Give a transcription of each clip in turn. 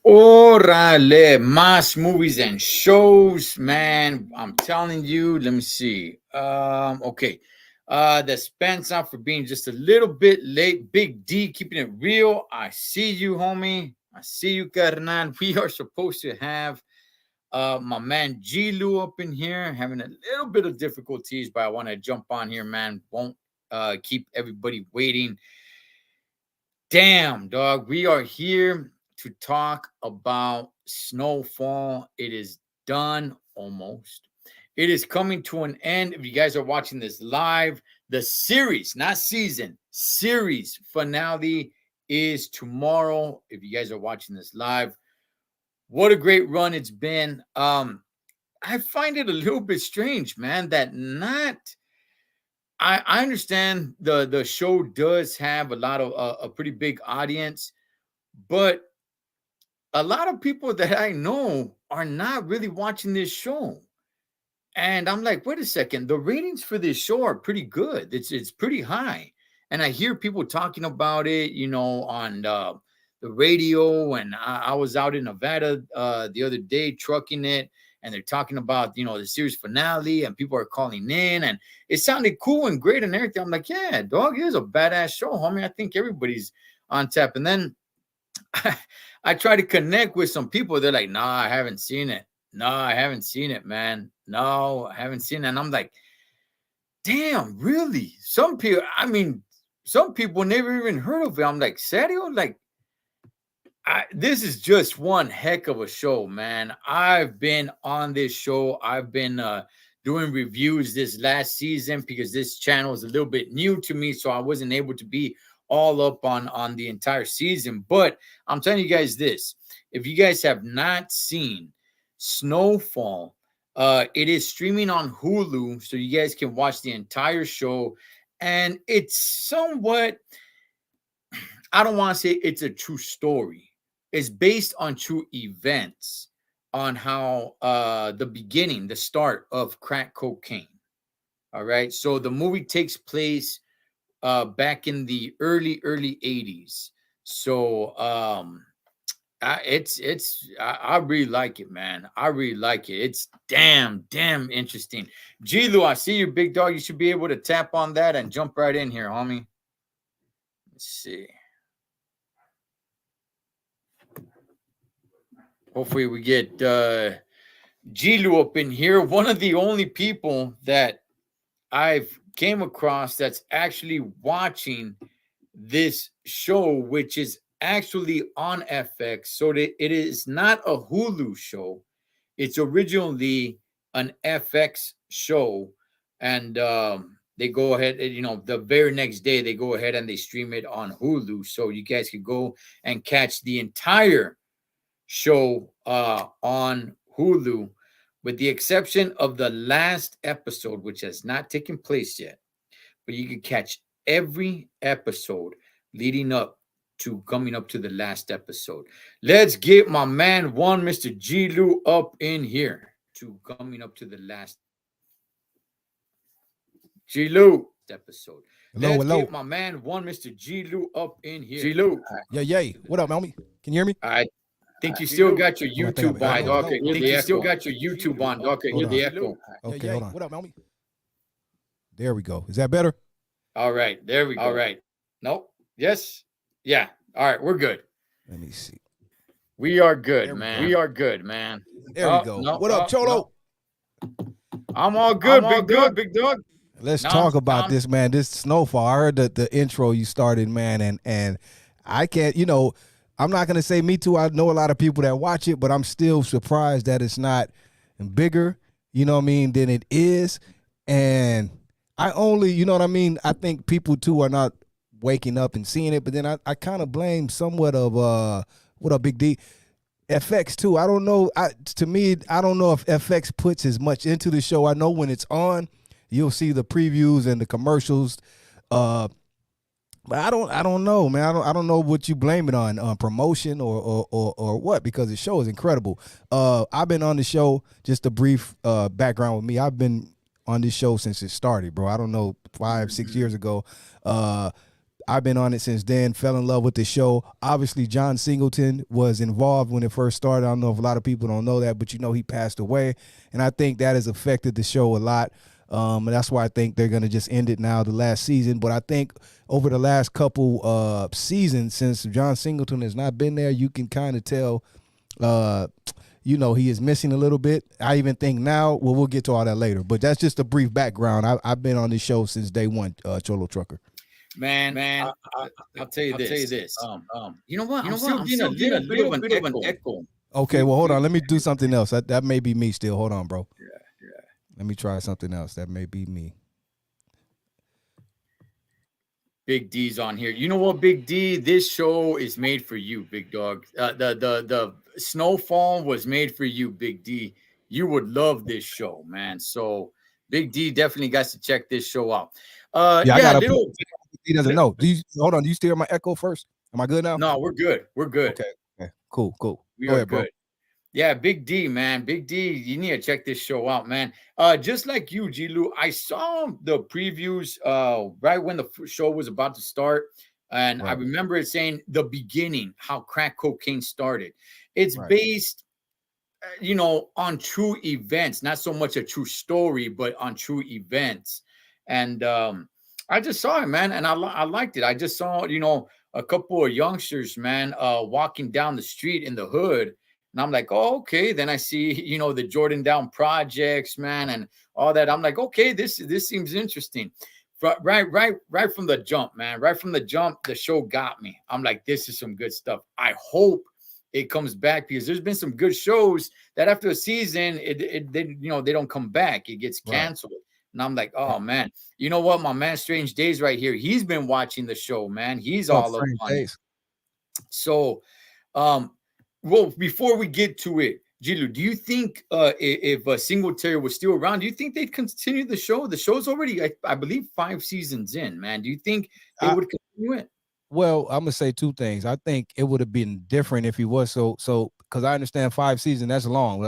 Orale, más movies and shows, man. I'm telling you. Let me see. Okay. The Spence out for being just a little bit late. Big D keeping it real. I see you, homie. I see you, carnal. We are supposed to have my man G Lu up in here having a little bit of difficulties, but I want to jump on here, man. Won't keep everybody waiting. Damn, dog. We are here to talk about Snowfall. It is done almost. It is coming to an end. If you guys are watching this live, the series, not season, series finale is tomorrow. If you guys are watching this live, what a great run it's been. I find it a little bit strange, man, that not I understand the show does have a lot of a pretty big audience, but a lot of people that I know are not really watching this show. And I'm like, wait a second, the ratings for this show are pretty good. It's pretty high. And I hear people talking about it, on the radio. And I was out in Nevada the other day trucking it, and they're talking about the series finale, and people are calling in, and it sounded cool and great and everything. I'm like, yeah, dog, it is a badass show, homie. I think everybody's on tap. And then I try to connect with some people. They're like, nah, I haven't seen it. No, I haven't seen it, man. No, I haven't seen it. And I'm like, damn, really? Some people never even heard of it. I'm like, serio? Like, this is just one heck of a show, man. I've been on this show. I've been doing reviews this last season because this channel is a little bit new to me, so I wasn't able to be all up on the entire season. But I'm telling you guys this: if you guys have not seen Snowfall, it is streaming on Hulu, so you guys can watch the entire show. And it's somewhat, I don't want to say it's a true story. It's based on true events on how the start of crack cocaine. All right. So the movie takes place back in the early 80s. So I really like it, man. I really like it. It's damn interesting. Gilu, I see you, big dog. You should be able to tap on that and jump right in here, homie. Let's see. Hopefully we get Gilu up in here. One of the only people that I've came across that's actually watching this show, which is actually on FX. So that it is not a Hulu show. It's originally an FX show. And they go ahead, the very next day they go ahead and they stream it on Hulu. So you guys could go and catch the entire show on Hulu, with the exception of the last episode, which has not taken place yet. But you can catch every episode leading up to coming up to the last episode. Let's get my man one, Mr. G Lu, up in here to coming up to the last G Lu episode. Hello, Let's hello. get my man one, Mr. G Lu, up in here. G Lu. Yay. What up, homie? Can you hear me? I think you still got your Oh, I think YouTube I'm- on. hello, Okay, hello. you still got your YouTube on. Okay, Hold hear the on. echo. Okay, hold on. What up, homie? There we go. Is that better? All right, there we go. All right. Nope. Yes. Yeah. All right, we're good. Let me see. We are good, There we man. go. We are good, man. There we go. No, What up, Cholo? I'm all good, big dog. Big dog. Let's No, talk about I'm- this, man. This Snowfall. I heard the intro you started, man, and I can't, I'm not gonna say me too. I know a lot of people that watch it, but I'm still surprised that it's not bigger, than it is. And I only, I think people too are not waking up and seeing it, but then I kind of blame somewhat of what up, Big D? FX too. I don't know. To me, I don't know if FX puts as much into the show. I know when it's on, you'll see the previews and the commercials. But I don't know, man. I don't know what you blame it on promotion or what, because the show is incredible. I've been on the show, just a brief background with me. I've been on this show since it started, bro. I don't know, 5-6 years ago. I've been on it since then, fell in love with the show. Obviously, John Singleton was involved when it first started. I don't know if a lot of people don't know that, but he passed away. And I think that has affected the show a lot. And that's why I think they're going to just end it now, the last season. But I think over the last couple seasons, since John Singleton has not been there, you can kind of tell, he is missing a little bit. I even think now, well, we'll get to all that later. But that's just a brief background. I've been on this show since day one, Cholo Trucker. Man, I'll tell you this. You know what? I'm still getting a little bit of an echo. Okay, well, hold on. Let me do something else. That may be me still. Hold on, bro. Yeah. Let me try something else. That may be me. Big D's on here. You know what, Big D? This show is made for you, big dog. The Snowfall was made for you, Big D. You would love this show, man. So Big D definitely got to check this show out. I got a he doesn't know. Hold on? Do you still hear my echo first? Am I good now? No, we're good. We're good. Okay. Cool. We Go are ahead, good. bro. Yeah, Big D, man. Big D, you need to check this show out, man. Just like you, G-Lu, I saw the previews right when the show was about to start. And right. I remember it saying the beginning, how crack cocaine started. It's based, on true events, not so much a true story, but on true events. And I just saw it, man, and I liked it. I just saw, a couple of youngsters, man, walking down the street in the hood. And I'm like, oh, okay. Then I see, the Jordan Down projects, man, and all that. I'm like, okay, this seems interesting. Right from the jump, man. Right from the jump, the show got me. I'm like, this is some good stuff. I hope it comes back, because there's been some good shows that after a season, they don't come back. It gets canceled. Right. And I'm like, oh man, you know what? My man Strange Days right here. He's been watching the show, man. He's all up on it. So, well, before we get to it, Gilu, do you think if Singletary was still around, do you think they'd continue the show? The show's already, I believe, 5 seasons in, man. Do you think they would continue it? Well, I'm gonna say two things. I think it would have been different if he was so because I understand 5 seasons, that's long.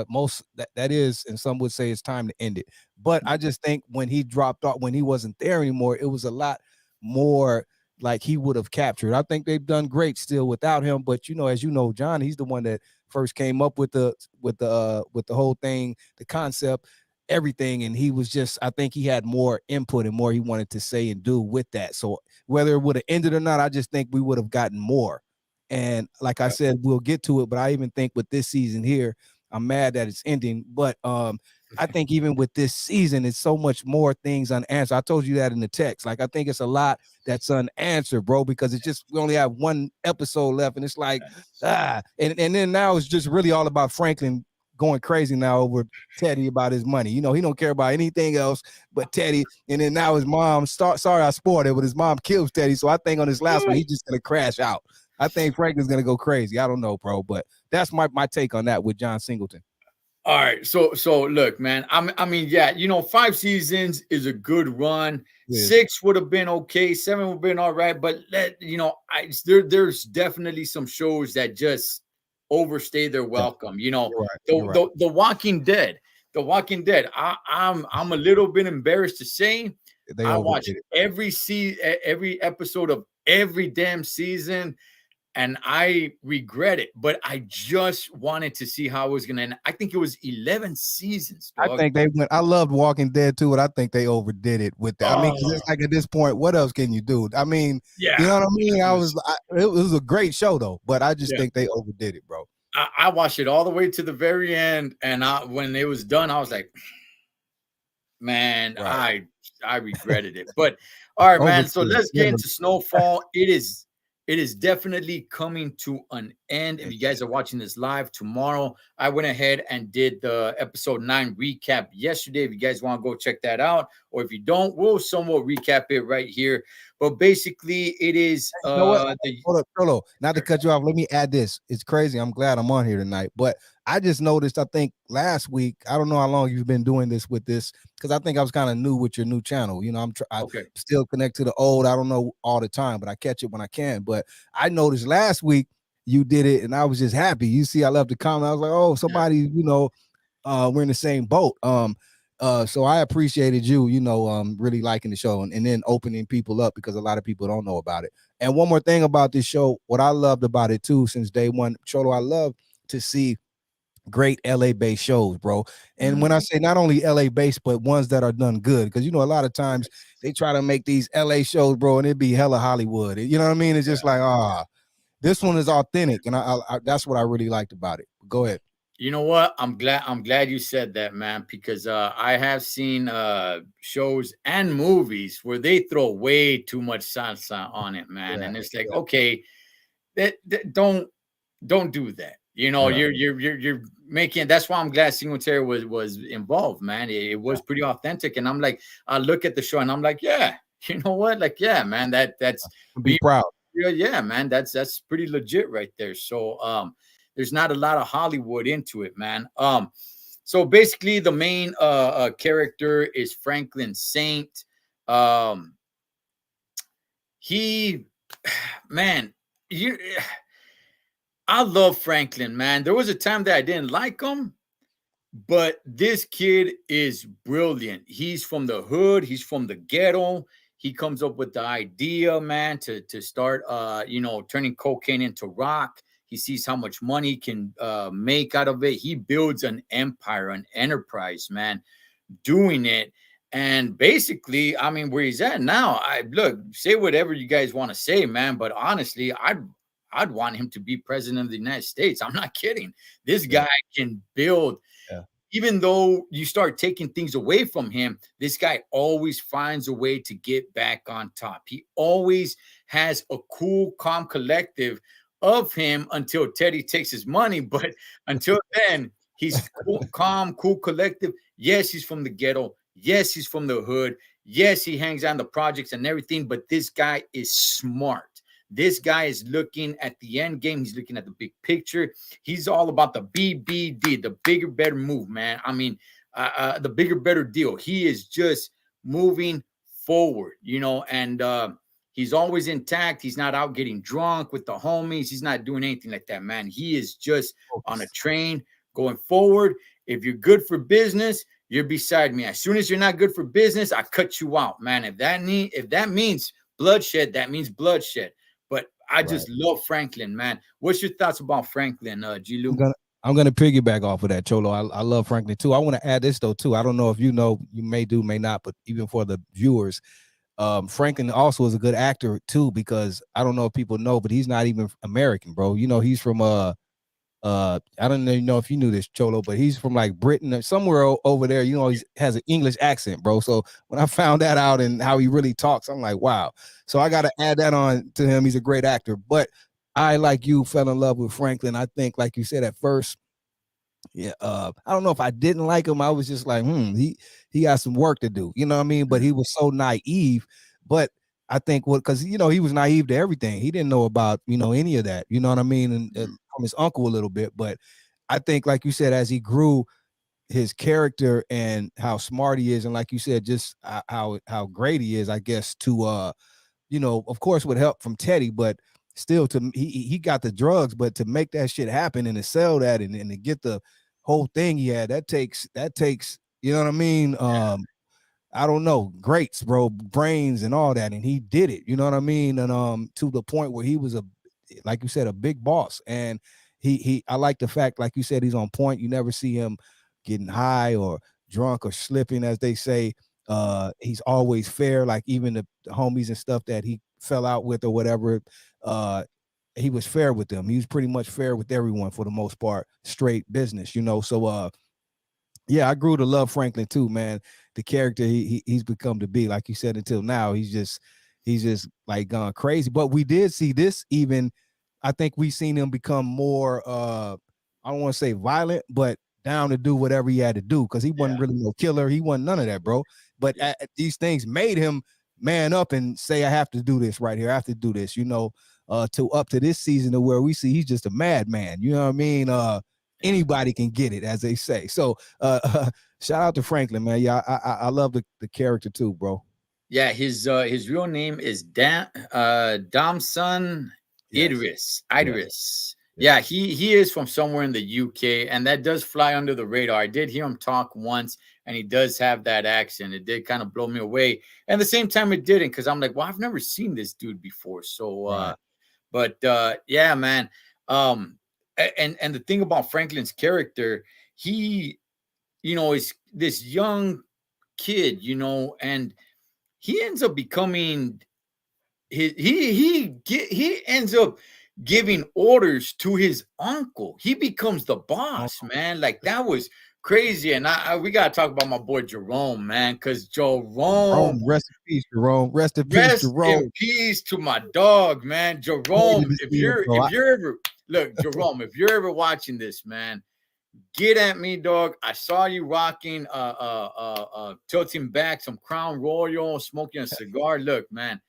That is, and some would say it's time to end it. But I just think when he dropped off, when he wasn't there anymore, it was a lot more like he would have captured. I think they've done great still without him. But as you know, John, he's the one that first came up with the whole thing, the concept, everything, and he was just, I think he had more input and more he wanted to say and do with that. So whether it would have ended or not, I just think we would have gotten more. And like I said, we'll get to it, but I even think with this season here, I'm mad that it's ending. But I think even with this season, it's so much more things unanswered. I told you that in the text. Like, I think it's a lot that's unanswered, bro, because it's just, we only have one episode left, and it's like, and then now it's just really all about Franklin going crazy now over Teddy about his money. He don't care about anything else but Teddy. And then now his mom, sorry I spoiled it, but his mom kills Teddy. So I think on this last one, he's just going to crash out. I think Franklin's going to go crazy. I don't know, bro, but that's my take on that with John Singleton. All right. So look, man, I mean, yeah, 5 seasons is a good run. Yeah. 6 would have been okay. 7 would have been all right. But there's definitely some shows that just overstay their welcome. The Walking Dead. The Walking Dead. I'm a little bit embarrassed to say I watched every episode of every damn season, and I regret it. But I just wanted to see how it was going to end. I think it was 11 seasons. Dog. I think they went. I loved Walking Dead too, but I think they overdid it with that. I mean, because it's like at this point, what else can you do? I mean, you know what I mean? It was a great show though, but I just think they overdid it, bro. I watched it all the way to the very end, and when it was done, I was like, man, I regretted it. But all right, man. So let's get into Snowfall. It is definitely coming to an end. If you guys are watching this live tomorrow, I went ahead and did the episode 9 recap yesterday. If you guys want to go check that out, or if you don't, we'll somewhat recap it right here. But basically, it is. Hold up, Trollo. Not to cut you off. Let me add this. It's crazy. I'm glad I'm on here tonight. But I just noticed, I think last week, I don't know how long you've been doing this with this, because I think I was kind of new with your new channel. I'm still connected to the old. I don't know all the time, but I catch it when I can. But I noticed last week you did it, and I was just happy. You see, I left the comment. I was like, oh, somebody, we're in the same boat. So I appreciated you, really liking the show and then opening people up because a lot of people don't know about it. And one more thing about this show, what I loved about it too, since day one, Cholo, I love to see great LA based shows, bro. And when I say not only LA based, but ones that are done good, because a lot of times they try to make these LA shows, bro, and it be hella Hollywood. You know what I mean? It's just like, this one is authentic, and I that's what I really liked about it. Go ahead. You know what? I'm glad you said that, man, because I have seen shows and movies where they throw way too much salsa on it, man. Yeah, And it's like, yeah, okay, that don't do that. yeah, You're making. That's why I'm glad Singletary was involved, man. It yeah. was pretty authentic, and I'm like, I look at the show and I'm like, yeah, you know what? Like, yeah, man, that's Be proud. yeah, man, that's pretty legit right there. So there's not a lot of Hollywood into it, man. So basically the main character is Franklin Saint. Um he man, you I love Franklin, man. There was a time that I didn't like him, but this kid is brilliant. He's from the hood, he's from the ghetto. He comes up with the idea, man, to start turning cocaine into rock. He sees how much money he can make out of it. He builds an empire, an enterprise, man, doing it. And basically, I mean, where he's at now, I look, say whatever you guys want to say, man. But honestly, I'd want him to be president of the United States. I'm not kidding. This Yeah, guy can build, yeah. even though you start taking things away from him, this guy always finds a way to get back on top. He always has a cool, calm collective of him until Teddy takes his money. But until then, he's cool, calm, cool, collective. Yes, he's from the ghetto. Yes, he's from the hood. Yes, he hangs on the projects and everything. But this guy is smart. This guy is looking at the end game. He's looking at the big picture. He's all about the BBD, the bigger, better move, man. I mean, the bigger, better deal. He is just moving forward, and he's always intact. He's not out getting drunk with the homies. He's not doing anything like that, man. He is just on a Focus. train going forward. If you're good for business, you're beside me. As soon as you're not good for business, I cut you out, man. If that means bloodshed, that means bloodshed. But I Right. just love Franklin, man. What's your thoughts about Franklin, I'm Gilu? gonna I'm gonna piggyback off of that, Cholo. I love Franklin too. I want to add this though too. I don't know if you know, you may do, may not, but even for the viewers, Franklin also is a good actor too, because I don't know if people know, but he's not even American, bro. He's from I don't even know if you knew this, Cholo, but he's from like Britain or somewhere over there. He has an English accent, bro. So when I found that out and how he really talks, I'm like, wow. So I got to add that on to him. He's a great actor. But I, like you, fell in love with Franklin. I think, like you said at first, yeah, I don't know if I didn't like him. I was just like, he got some work to do. You know what I mean? But he was so naive. But I think because he was naive to everything. He didn't know about any of that. You know what I mean? And from his uncle a little bit. But I think, like you said, as he grew his character and how smart he is, and like you said, just how great he is, I guess to of course, with help from Teddy, but still, he got the drugs, but to make that shit happen and to sell that and to get the whole thing he had, that takes, you know what I mean? I don't know, greats, bro, brains and all that, and he did it. You know what I mean? And to the point where he was like you said, a big boss. And I like the fact, like you said, he's on point. You never see him getting high or drunk or slipping, as they say. He's always fair. Like even the homies and stuff that he fell out with or whatever, uh, he was fair with them. He was pretty much fair with everyone for the most part. Straight business. So yeah, I grew to love Franklin too, man. The character he's become to be, like you said, until now, he's just like gone crazy. But we did see this even. I think we seen him become more. I don't want to say violent, but down to do whatever he had to do because he wasn't really no killer. He wasn't none of that, bro. But these things made him man up and say, "I have to do this right here. I have to do this." To up to this season to where we see he's just a madman. You know what I mean? Yeah. Anybody can get it, as they say. So shout out to Franklin, man. Yeah, I love the character too, bro. Yeah, his real name is Damson Yes, yes, Idris. yes. Yeah, he is from somewhere in the UK, and that does fly under the radar. I did hear him talk once. and he does have that accent. It did kind of blow me away. And at the same time, it didn't, because I'm like, well, I've never seen this dude before. So, Right. but yeah, man. And the thing about Franklin's character, he, is this young kid, and he ends up becoming he ends up giving orders to his uncle. He becomes the Oh, boss, man. Like, that was crazy. And we gotta talk about my boy Jerome, man, because Jerome, Jerome, rest in peace, Jerome. Rest in peace, rest in Jerome. peace to my dog, man. Hated Jerome, to see him, bro. if you're ever look, Jerome, if you're ever watching this, man, get at me, dog. I saw you rocking tilting back some Crown Royal, smoking a cigar. Look, man,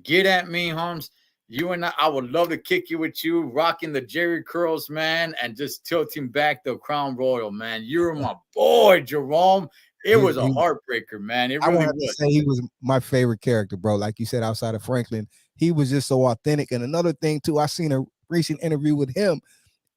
get at me, Holmes. You and I would love to kick you with you, rocking the Jerry curls, man, and just tilting back the Crown Royal, man. You're my boy, Jerome. It was a heartbreaker, man. It I would really have to was. say he was my favorite character, bro. Like you said, outside of Franklin, he was just so authentic. And another thing too, I seen a recent interview with him,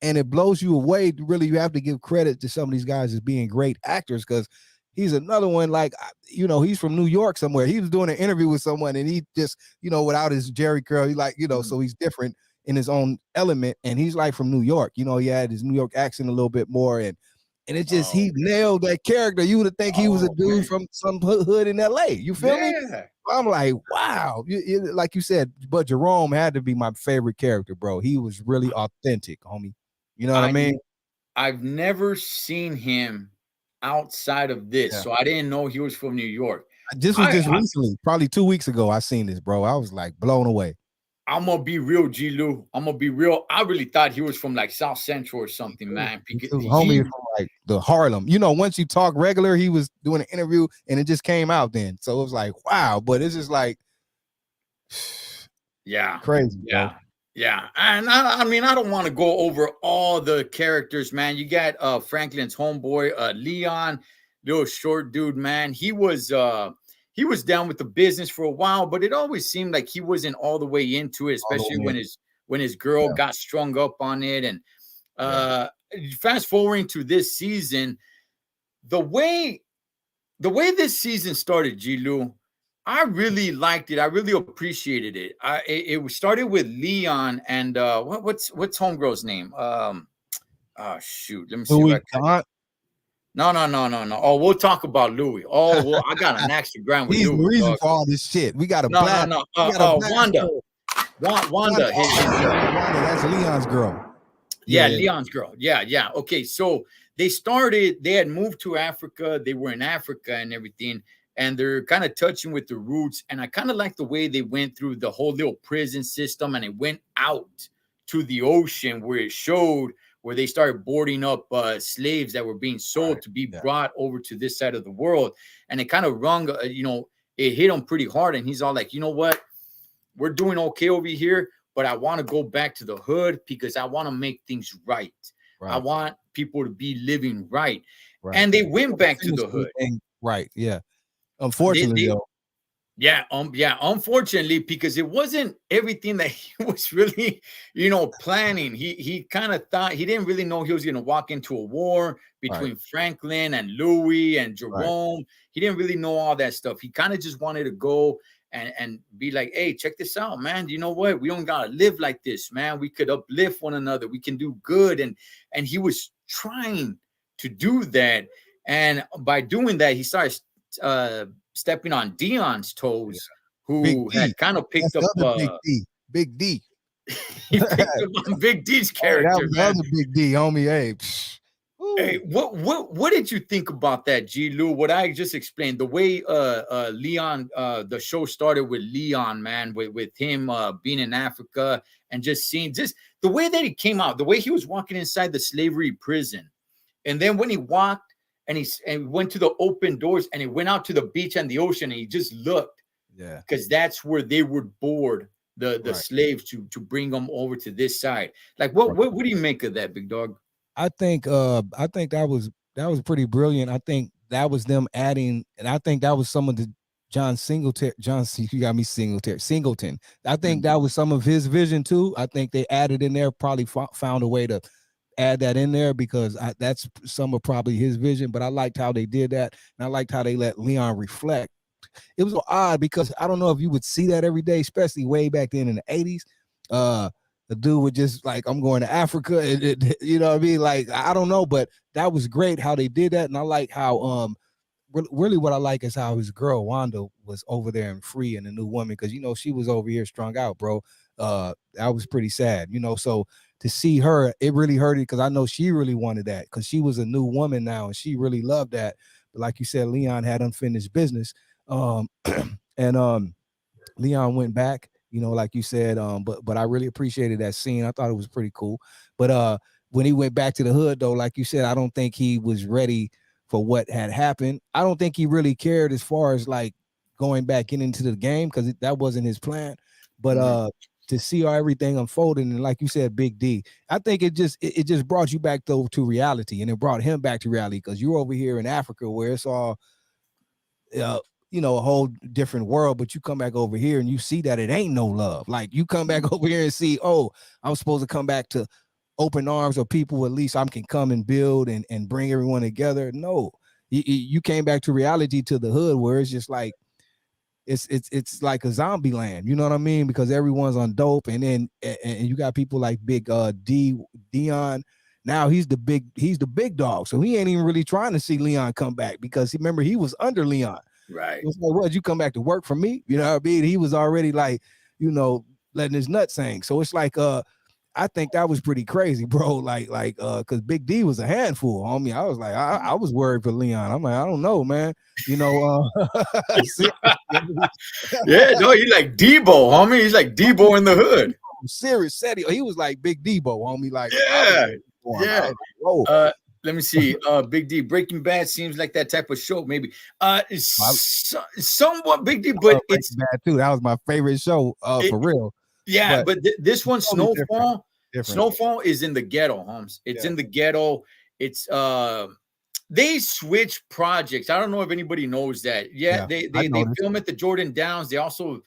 and it blows you away. Really, you have to give credit to some of these guys as being great actors, because he's another one. Like, he's from New York somewhere. He was doing an interview with someone, and he just, without his Jerry curl, he like, so he's different in his own element, and he's like from New York. He had his New York accent a little bit more, and it just, he nailed that character. You would think he was a dude from some hood in LA. You feel me? I'm like, wow. Like you said, but Jerome had to be my favorite character, bro. He was really authentic, homie. You know what I mean? I've never seen him outside of this, so I didn't know he was from New York. This was just recently, probably 2 weeks ago. I seen this, bro. I was like blown away. I'm gonna be real, G. Lou. I'm gonna be real. I really thought he was from like South Central or something, man. Because homie from like the Harlem. Once you talk regular, he was doing an interview and it just came out then. So it was like, wow. But it's just like, yeah, crazy. Yeah. Bro. Yeah. And I mean, I don't want to go over all the characters, man. You got Franklin's homeboy, Leon, little short dude, man. He was down with the business for a while, but it always seemed like he wasn't all the way into it, especially when his girl got strung up on it. And fast forwarding to this season, the way this season started, G. Lou, I really liked it. I really appreciated it. It started with Leon and what's homegirl's name? Shoot, let me see. Louis if I can. No. Oh, we'll talk about Louis. Oh, well, I got an axe to grind with He's Louis. The reason for all this shit. We got a Wanda. Wanda. That's Leon's girl. Yeah, Leon's girl. Yeah. Okay, so they had moved to Africa. They were in Africa and everything, and they're kind of touching with the roots. And I kind of like the way they went through the whole little prison system, and it went out to the ocean where it showed where they started boarding up slaves that were being sold to be brought over to this side of the world. And it kind of it hit him pretty hard. And he's all like, you know what? We're doing okay over here, but I want to go back to the hood because I want to make things right. I want people to be living right. And they went back to the hood. Right. Yeah. Unfortunately, though. Yeah, unfortunately, because it wasn't everything that he was really, planning. He kind of thought, he didn't really know he was going to walk into a war between Franklin and Louis and Jerome. He didn't really know all that stuff. He kind of just wanted to go and be like, hey, check this out, man. You know what? We don't gotta live like this, man. We could uplift one another. We can do good. And he was trying to do that. And by doing that, he started stepping on Dion's toes, who had kind of picked up Big D. He picked up on Big D's character. That was another Big D, homie. Hey, what did you think about that, G. Lou? What I just explained, the way Leon, the show started with Leon, man, with him being in Africa and just seeing just the way that he came out, the way he was walking inside the slavery prison, and then when he walked and he went to the open doors and he went out to the beach and the ocean and he just looked, because that's where they would board the slaves to bring them over to this side. Like, what do you make of that, big dog? I think that was pretty brilliant. I think that was them adding, and I think that was some of the you got me Singleton. I think that was some of his vision too. I think they added in there, probably found a way to add that in there because that's some of probably his vision. But I liked how they did that, and I liked how they let Leon reflect. It was so odd because I don't know if you would see that every day, especially way back then in the 80s. The dude would just like, I'm going to Africa, and you know what I mean? Like, I don't know, but that was great how they did that, and I like how really what I like is how his girl Wanda was over there and free and a new woman, because you know she was over here strung out, bro. That was pretty sad, you know. So to see her, it really hurt it because I know she really wanted that because she was a new woman now and she really loved that. But like you said, Leon had unfinished business. Um, and Leon went back, you know, like you said. But I really appreciated that scene. I thought it was pretty cool. But when he went back to the hood, though, like you said, I don't think he was ready for what had happened. I don't think he really cared as far as like going back into the game because that wasn't his plan. But to see how everything unfolded, and like you said, Big D, I think it just brought you back though to reality, and it brought him back to reality because you're over here in Africa where it's all you know, a whole different world, but you come back over here and you see that it ain't no love. Like you come back over here and see, oh, I'm supposed to come back to open arms or people at least I can come and build and bring everyone together. No, you came back to reality, to the hood where it's just like it's like a zombie land. You know what I mean? Because everyone's on dope, and then and you got people like Big Dion. Now he's the big dog, so he ain't even really trying to see Leon come back because remember he was under Leon. Right. It was like, what, you come back to work for me? You know what I mean? He was already like, you know, letting his nuts hang. So it's like, I think that was pretty crazy, bro. Cause Big D was a handful, homie. I was like, I was worried for Leon. I'm like, I don't know, man. You know, Yeah, no, he's like Debo, homie. He's like Debo in the hood. serious said he was like Big Debo, homie. Like, Yeah, I yeah. was like, whoa. Let me see. Big D, Breaking Bad seems like that type of show. Maybe. I Somewhat Big D, but love it's Breaking Bad too. That was my favorite show, it, for real. yeah. But But this one, totally different. Snowfall. Different. Snowfall is in the ghetto, Holmes. It's Yeah. in the ghetto. It's they switch projects. I don't know if anybody knows that. Yeah, Yeah. I they noticed. film at the Jordan Downs. They also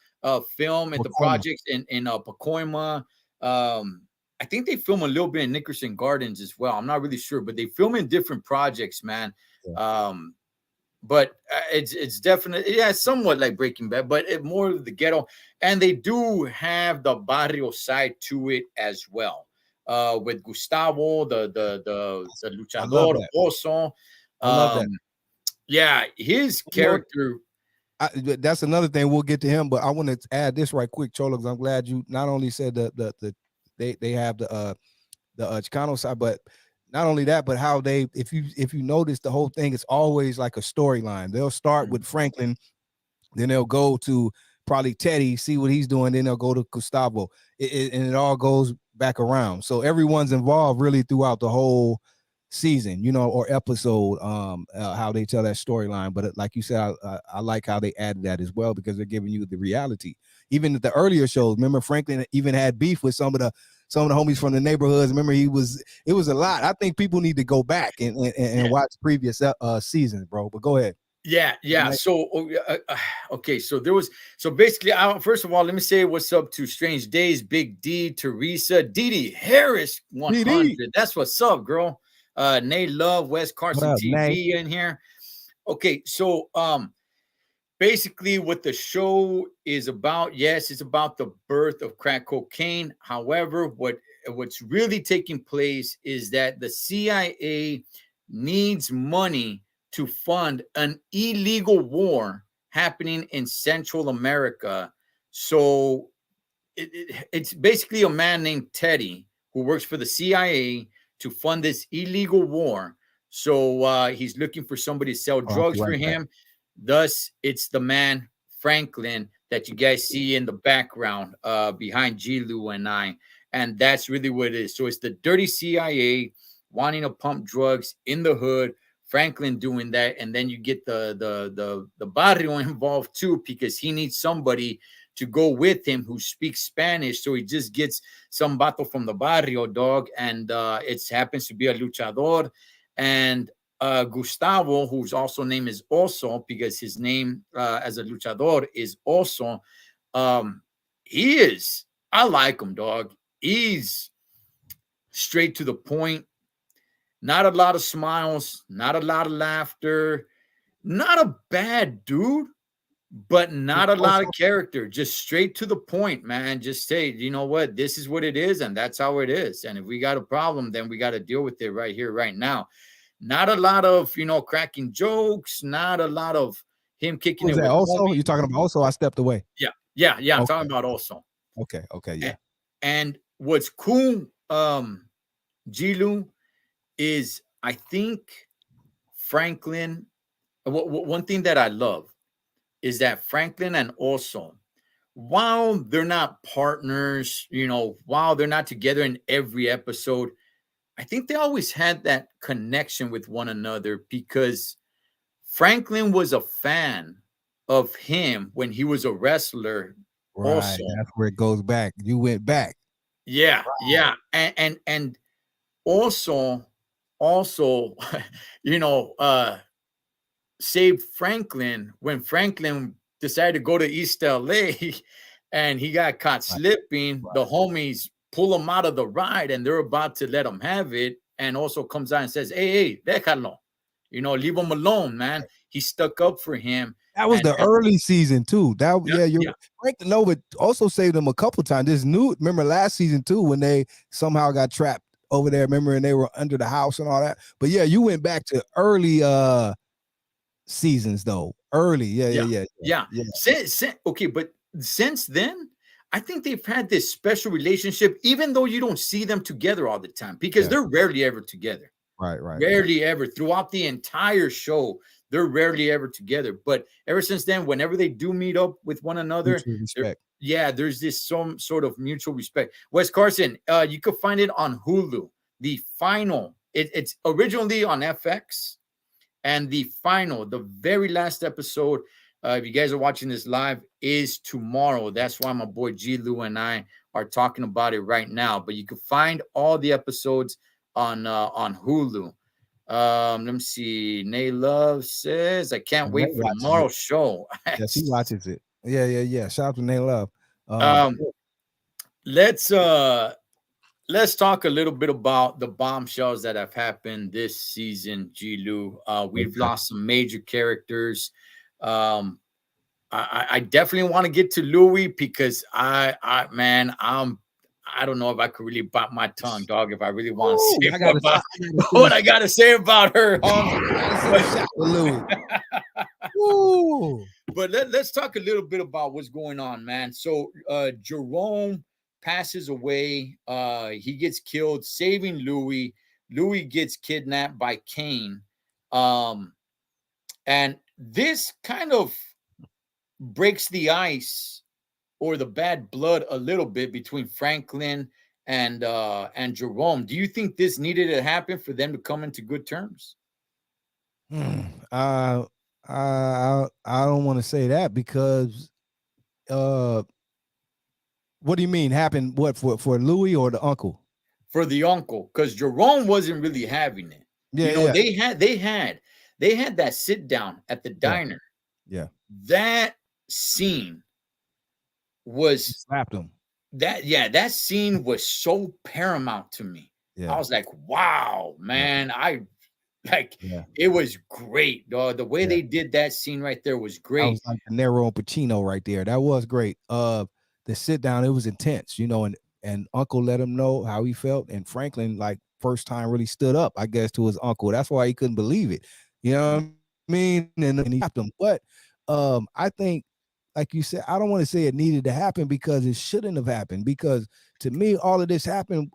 film at the Pacoima. projects in Pacoima. I think they film a little bit in Nickerson Gardens as well. I'm not really sure, but they film in different projects, man. Yeah. But it's definitely, yeah, somewhat like Breaking Bad, but more of the ghetto, and they do have the barrio side to it as well. With Gustavo, the I love luchador that. also. I love that. Yeah, his You know, character. that's another thing. We'll get to him, but I want to add this right quick, Cholo, because I'm glad you not only said they have the Chicano side, but not only that, but how they, if you notice, the whole thing is always like a storyline. They'll start with Franklin, then they'll go to probably Teddy, see what he's doing, then they'll go to Gustavo, and it all goes back around. So everyone's involved really throughout the whole season, you know, or episode, how they tell that storyline. But like you said, I like how they added that as well because they're giving you the reality. Even the earlier shows, remember Franklin even had beef with some of the homies from the neighborhoods. Remember, it was a lot. I think people need to go back and watch previous seasons, bro. But go ahead. Yeah. So, okay. So there was. So basically, first of all, let me say what's up to Strange Days, Big D, Teresa, Dee Harris, 100. PD. That's what's up, girl. Nate Love, West What Carson up, Nay? TV in here. Okay, so basically what the show is about, yes, it's about the birth of crack cocaine. However, what's really taking place is that the CIA needs money to fund an illegal war happening in Central America. So it's basically a man named Teddy who works for the CIA to fund this illegal war. So he's looking for somebody to sell Oh, drugs for right back. him. Thus, it's the man Franklin that you guys see in the background behind Gilu and I, and that's really what it is. So it's the dirty CIA wanting to pump drugs in the hood. Franklin doing that, and then you get the barrio involved too because he needs somebody to go with him who speaks Spanish. So he just gets some vato from the barrio, dog, and it happens to be a luchador. And Gustavo, whose also name is Also, because his name as a luchador is Also. He is, I like him, dog. He's straight to the point. Not a lot of smiles, not a lot of laughter, not a bad dude, but not a lot of Also, character. Just straight to the point, man. Just say, you know what, this is what it is, and that's how it is. And if we got a problem, then we got to deal with it right here, right now. Not a lot of, cracking jokes, not a lot of him kicking was it that with also? homie. You talking about also? I stepped away. Yeah, yeah, yeah. I'm Okay, talking about also. okay, yeah. A- And what's cool, Gilu, is I think Franklin. One thing that I love is that Franklin and also, while they're not partners, while they're not together in every episode, I think they always had that connection with one another because Franklin was a fan of him when he was a wrestler. Right, Also, that's where it goes back. You went back. yeah, yeah, and also, you know, uh, saved Franklin when Franklin decided to go to East LA and he got caught Right, slipping. The right. homies pull him out of the ride and they're about to let him have it. And also comes out and says, hey, déjalo. Leave him alone, man. He stuck up for him. That was And, the early season too. That yeah, yeah, you're yeah, Frank Nova also saved them a couple times. This new remember last season too when they somehow got trapped over there. Remember, and they were under the house and all that. But yeah, you went back to early seasons though. Early, yeah, yeah, yeah, yeah, yeah, yeah. yeah, Okay, but since then, I think they've had this special relationship, even though you don't see them together all the time, because yeah. they're rarely ever together. Right, right, right. Rarely ever throughout the entire show, they're rarely ever together. But ever since then, whenever they do meet up with one another, Mutual respect. yeah, there's this some sort of mutual respect. Wes Carson, you could find it on Hulu. The final, it's originally on FX, and the very last episode, if you guys are watching this live, is tomorrow. That's why my boy G. Lou and I are talking about it right now. But you can find all the episodes on Hulu. Let me see. Nay Love says, I can't And Nate wait for watches it. tomorrow's show. Yes, he watches it. Yeah, yeah, yeah. Shout out to Nate Love. um, let's let's talk a little bit about the bombshells that have happened this season, G. Lou. We've Okay. lost some major characters. Um, I definitely want to get to Louis because man, I don't know if I could really bite my tongue, dog, if I really want to Ooh, say I gotta, about I gotta send what a, I gotta say about her, I gotta send a shot to Louis. Ooh. but let's talk a little bit about what's going on, man. So Jerome passes away. He gets killed, saving Louis. Louis gets kidnapped by Kane. Um, and this kind of breaks the ice or the bad blood a little bit between Franklin and Jerome. Do you think this needed to happen for them to come into good terms? Hmm. Uh, I don't want to say that because uh, what do you mean happened? What for Louis or the uncle? For the uncle, because Jerome wasn't really having it. Yeah, yeah, They had that sit down at the yeah, diner. yeah. That scene He was slapped him. that scene was so paramount to me. I Yeah, was like, wow, yeah, man. Like yeah, it was great, dog. The way yeah. they did that scene right there was That great. was like De Niro and Pacino right there. That was great. The sit down, it was intense, and Uncle let him know how he felt, and Franklin, like first time, really stood up, I guess, to his uncle. That's why he couldn't believe it. You know what I mean? And he slapped him. But I think, like you said, I don't want to say it needed to happen because it shouldn't have happened. Because to me, all of this happened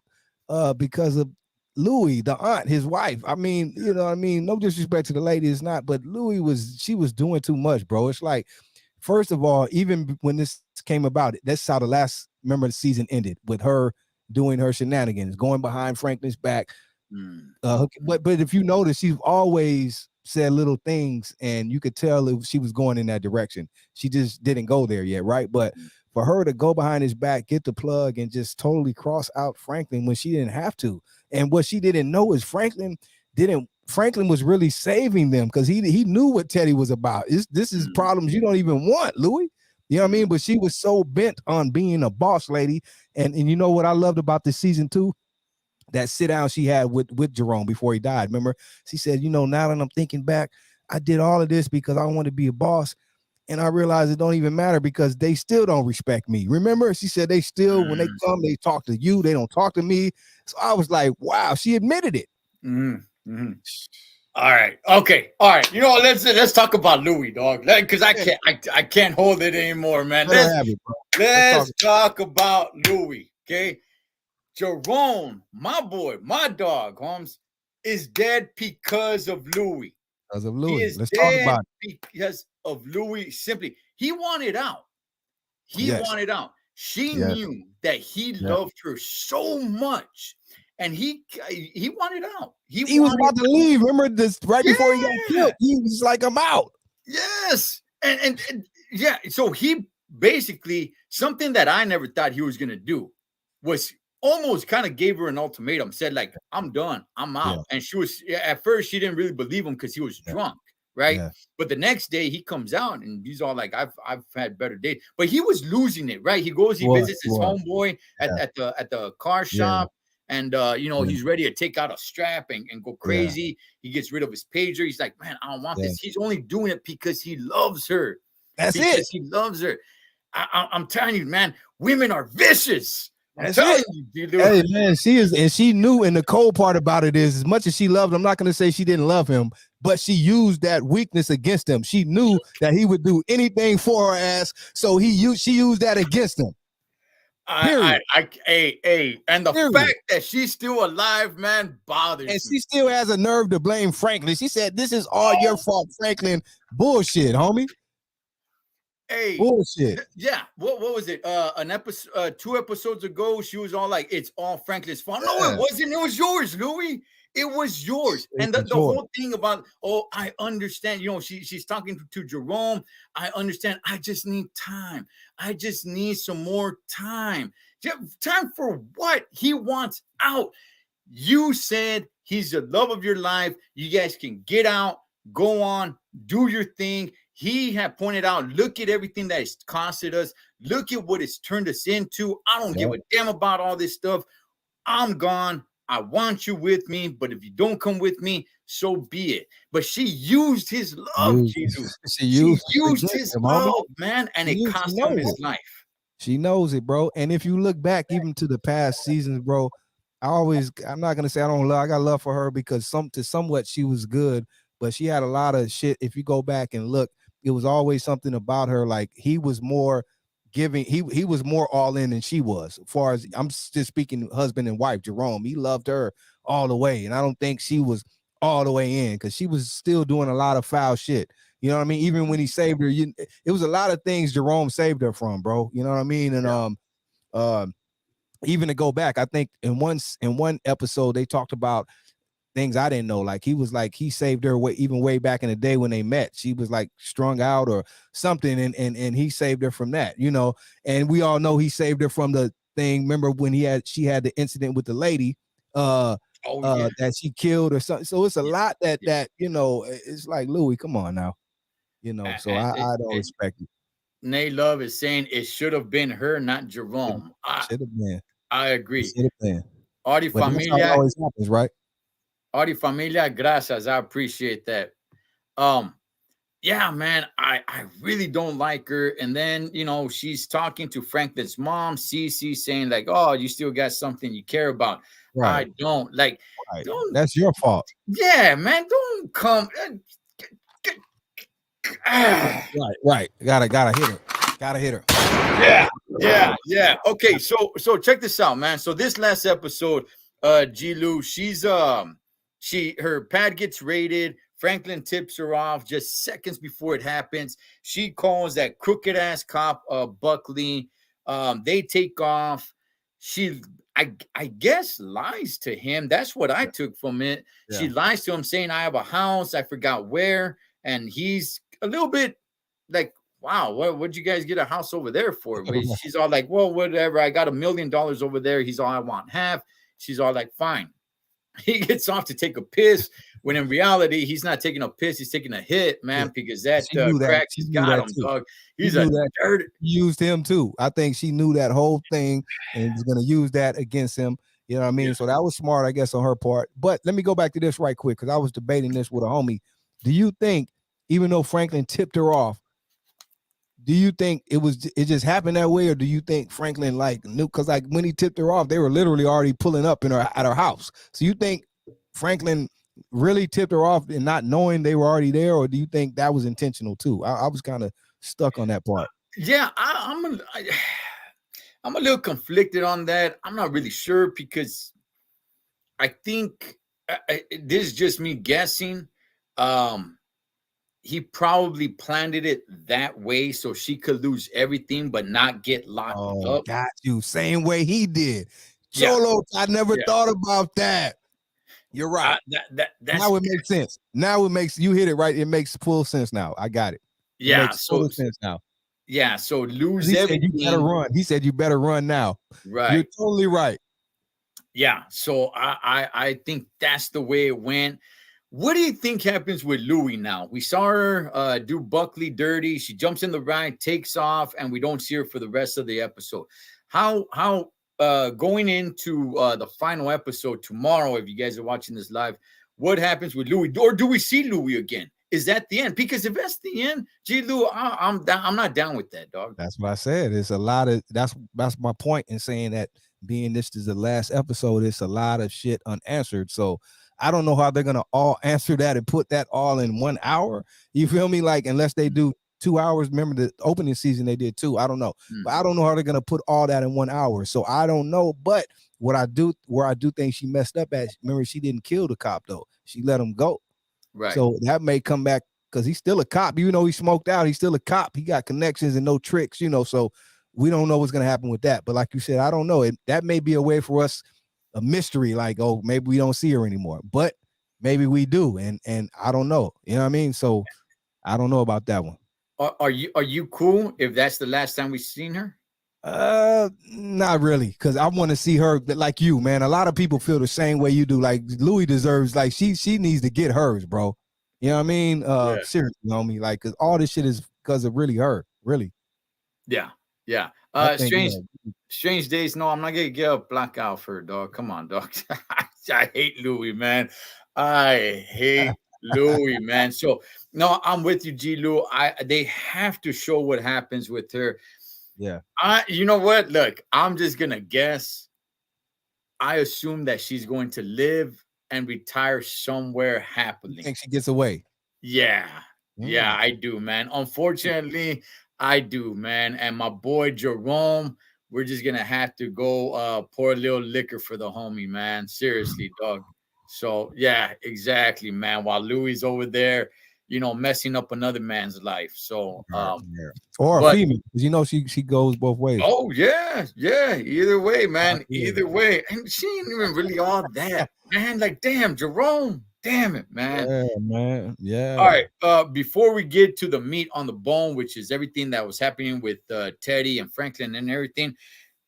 because of Louis, the aunt, his wife. I mean, you know what I mean? No disrespect to the lady, it's not, but she was doing too much, bro. It's like, first of all, even when this came about, that's how remember the season ended with her doing her shenanigans, going behind Franklin's back. Mm, But if you notice, she's always said little things, and you could tell if she was going in that direction. She just didn't go there yet, right? But mm, for her to go behind his back, get the plug, and just totally cross out Franklin when she didn't have to, and what she didn't know is Franklin was really saving them because he knew what Teddy was about. This is mm, problems you don't even want, Louis. You know what I mm, mean? But she was so bent on being a boss lady, and you know what I loved about this season too? that sit down she had with Jerome before he died. Remember, she said, you know, now that I'm thinking back, I did all of this because I want to be a boss. And I realized it don't even matter because they still don't respect me. Remember, she said they still, when they Mm, come, they talk to you. They don't talk to me. So I was like, wow, she admitted it. mm, mm. All right. Okay. All right. You know, let's talk about Louis, dog. Because Yeah, I can't hold it anymore, man. let her have it, bro. Let's talk Let's talk about Louis. Okay. Jerome, my boy, my dog, Holmes, is dead because of Louis. because of He Louis. is Let's talk dead about because of Louis. Simply, he wanted out. it. He Yes. wanted out. She Yes. knew that he Yeah. loved her so much, and he wanted out. He He was wanted, about to leave. Remember this right before he got yeah, killed. He was like, I'm out. yes, and yeah. So he basically, something that I never thought he was gonna do was almost kind of gave her an ultimatum. Said like, "I'm done. I'm Yeah. out." And she was, yeah, at first she didn't really believe him because he was Yeah. drunk, right? Yeah. But the next day he comes out and he's all like, "I've had better days," but he was losing it, right? He goes, he visits He his was. homeboy Yeah. at the car Yeah. shop. And you know, Yeah. he's ready to take out a strap and go Yeah. crazy. He gets rid of his pager. He's like, "Man, I don't want Yeah. this." He's only doing it because he loves her. That's it. Because he loves her. I'm telling you, man, women are vicious. I'm That's telling it. you, dude. Hey man, she is, and she knew. And the cold part about it is, as much as she loved him, I'm not going to say she didn't love him, but she used that weakness against him. She knew that he would do anything for her ass, so she used that against him. Period. Hey, and the Period. fact that she's still alive, man, And bothers me. she still has a nerve to blame Franklin. She said, "This is all your Oh, fault, Franklin." Bullshit, homie. hey, Bullshit. yeah. What was it? An episode, 2 episodes ago, she was all like, "It's all Franklin's fault." No, Yeah. it wasn't. It was yours, Louis. It was yours. It And was the yours. whole thing about, oh, I understand. You know, she's talking to Jerome. I understand. I just need time. I just need some more time. Time for what? He wants out. You said he's the love of your life. You guys can get out, go on, do your thing. He had pointed out, look at everything that it's costed us. Look at what it's turned us into. I don't give Yeah. a damn about all this stuff. I'm gone. I want you with me, but if you don't come with me, so be it. But she used his love, Jesus. She She used it used against his him, homie. love, man, and it She cost him knows his it. life. She knows it, bro. And if you look back even to the past seasons, bro, I'm not gonna say I don't love. I got love for her because somewhat she was good, but she had a lot of shit. If you go back and look, it was always something about her. Like he was more giving. He was more all in than she was. As far as I'm just speaking, husband and wife, Jerome, he loved her all the way, and I don't think she was all the way in because she was still doing a lot of foul shit. You know what I mean? Even when he saved her, it was a lot of things Jerome saved her from, bro. You know what I mean? And Yeah. um, even to go back, I think in one episode they talked about things I didn't know. Like he was like he saved her way back in the day when they met. She was like strung out or something, and he saved her from that. You know, and we all know he saved her from the thing. Remember when she had the incident with the lady Oh, yeah. that she killed or something. So it's a Yeah. lot that Yeah. it's like Louis, come on now. So And I don't respect it. Nay Love is saying it should have been her, not Jerome. Should have been. I It agree. should have been. Audi But that's how it Familia, always happens, right? Audi Familia, gracias. I appreciate that. Um, yeah, man, I really don't like her. And then, you know, she's talking to Franklin's mom, Cece, saying, like, oh, you still got something you care about. Right. I don't. Like, Right. don't, That's your fault. yeah, man, don't come. Ah. Right. Gotta hit her. Gotta hit her. Yeah. Okay, so check this out, man. So this last episode, G Lou, her pad gets raided. Franklin tips her off just seconds before it happens. She calls that crooked ass cop, Buckley. They take off. She, I guess, lies to him. That's what I took from it. Yeah. She lies to him, saying, "I have a house. I forgot where," and he's a little bit like, wow, what'd you guys get a house over there for? But she's all like, well, whatever. I got $1 million over there. He's all, I want half. She's all like, fine. He gets off to take a piss when in reality, he's not taking a piss. He's taking a hit, man, because that She knew that. cracks She has knew got that him, too. dog. She He's knew a that dirt. she used him too. I think she knew that whole thing and was gonna use that against him. You know what I Yeah. mean? So that was smart, I guess, on her part. But let me go back to this right quick because I was debating this with a homie. Do you think, even though Franklin tipped her off, do you think it just happened that way, or do you think Franklin like knew? Because like when he tipped her off, they were literally already pulling up in her at her house. So you think Franklin really tipped her off and not knowing they were already there, or do you think that was intentional too? I was kind of stuck on that part. Yeah, I'm a little conflicted on that. I'm not really sure because I think this is just me guessing. Um, he probably planned it that way so she could lose everything but not get locked Oh, up. got you. Same way he did. Yeah, Cholo, I never yeah. thought about that. You're right. That's Now it makes sense. Now it makes you hit it right. It makes full sense now. I got it. It yeah. makes So total sense now. yeah, so lose He said you better everything. run. He said you better run now. You're Right. totally right. Yeah. So I think that's the way it went. What do you think happens with Louie now? We saw her do Buckley dirty. She jumps in the ride, takes off, and we don't see her for the rest of the episode. How going into the final episode tomorrow, if you guys are watching this live, what happens with Louie? Or do we see Louie again? Is that the end? Because if that's the end, gee, Lou, I'm down. I'm not down with that, dog. That's what I said. It's a lot of that's my point in saying that being this is the last episode, it's a lot of shit unanswered. So I don't know how they're gonna all answer that and put that all in 1 hour. You feel me? Like unless they do 2 hours. Remember the opening season they did two. I don't know. But I don't know how they're gonna put all that in 1 hour. So I don't know. But where I do think she messed up at, remember, she didn't kill the cop though. She let him go. Right. So that may come back because he's still a cop. Even though he smoked out, he's still a cop. He got connections and no tricks, so we don't know what's going to happen with that. But like you said, I don't know. That may be a way for us, a mystery, like, oh, maybe we don't see her anymore. But maybe we do. And I don't know. You know what I mean? So I don't know about that one. Are you cool if that's the last time we've seen her? Not really, because I want to see her like you, man. A lot of people feel the same way you do. Like Louis deserves, like she needs to get hers, bro. You know what I mean? Yeah. Seriously, homie. Like, cause all this shit is because of really her. Really. Yeah. Yeah. I think, Strange days. No, I'm not gonna get a blackout for her, dog. Come on, dog. I hate Louis, man. I hate Louis, man. So no, I'm with you, G Lou. They have to show what happens with her. yeah. You know what? Look, I'm just gonna guess. I assume that she's going to live and retire somewhere You happily. think she gets away? Yeah. Yeah, Mm. I do, man. Unfortunately, I do, man. And my boy Jerome, we're just gonna have to go pour a little liquor for the homie, man. Seriously, dog. So yeah, exactly, man. While Louis over there, messing up another man's life. So Right, yeah. Or a but female, because she goes both ways. oh yeah, yeah. Either way, I man. feel Either way. And she ain't even really all that, man. Like, damn, Jerome. Damn it, man. yeah, man. All Yeah. right. Before we get to the meat on the bone, which is everything that was happening with Teddy and Franklin and everything,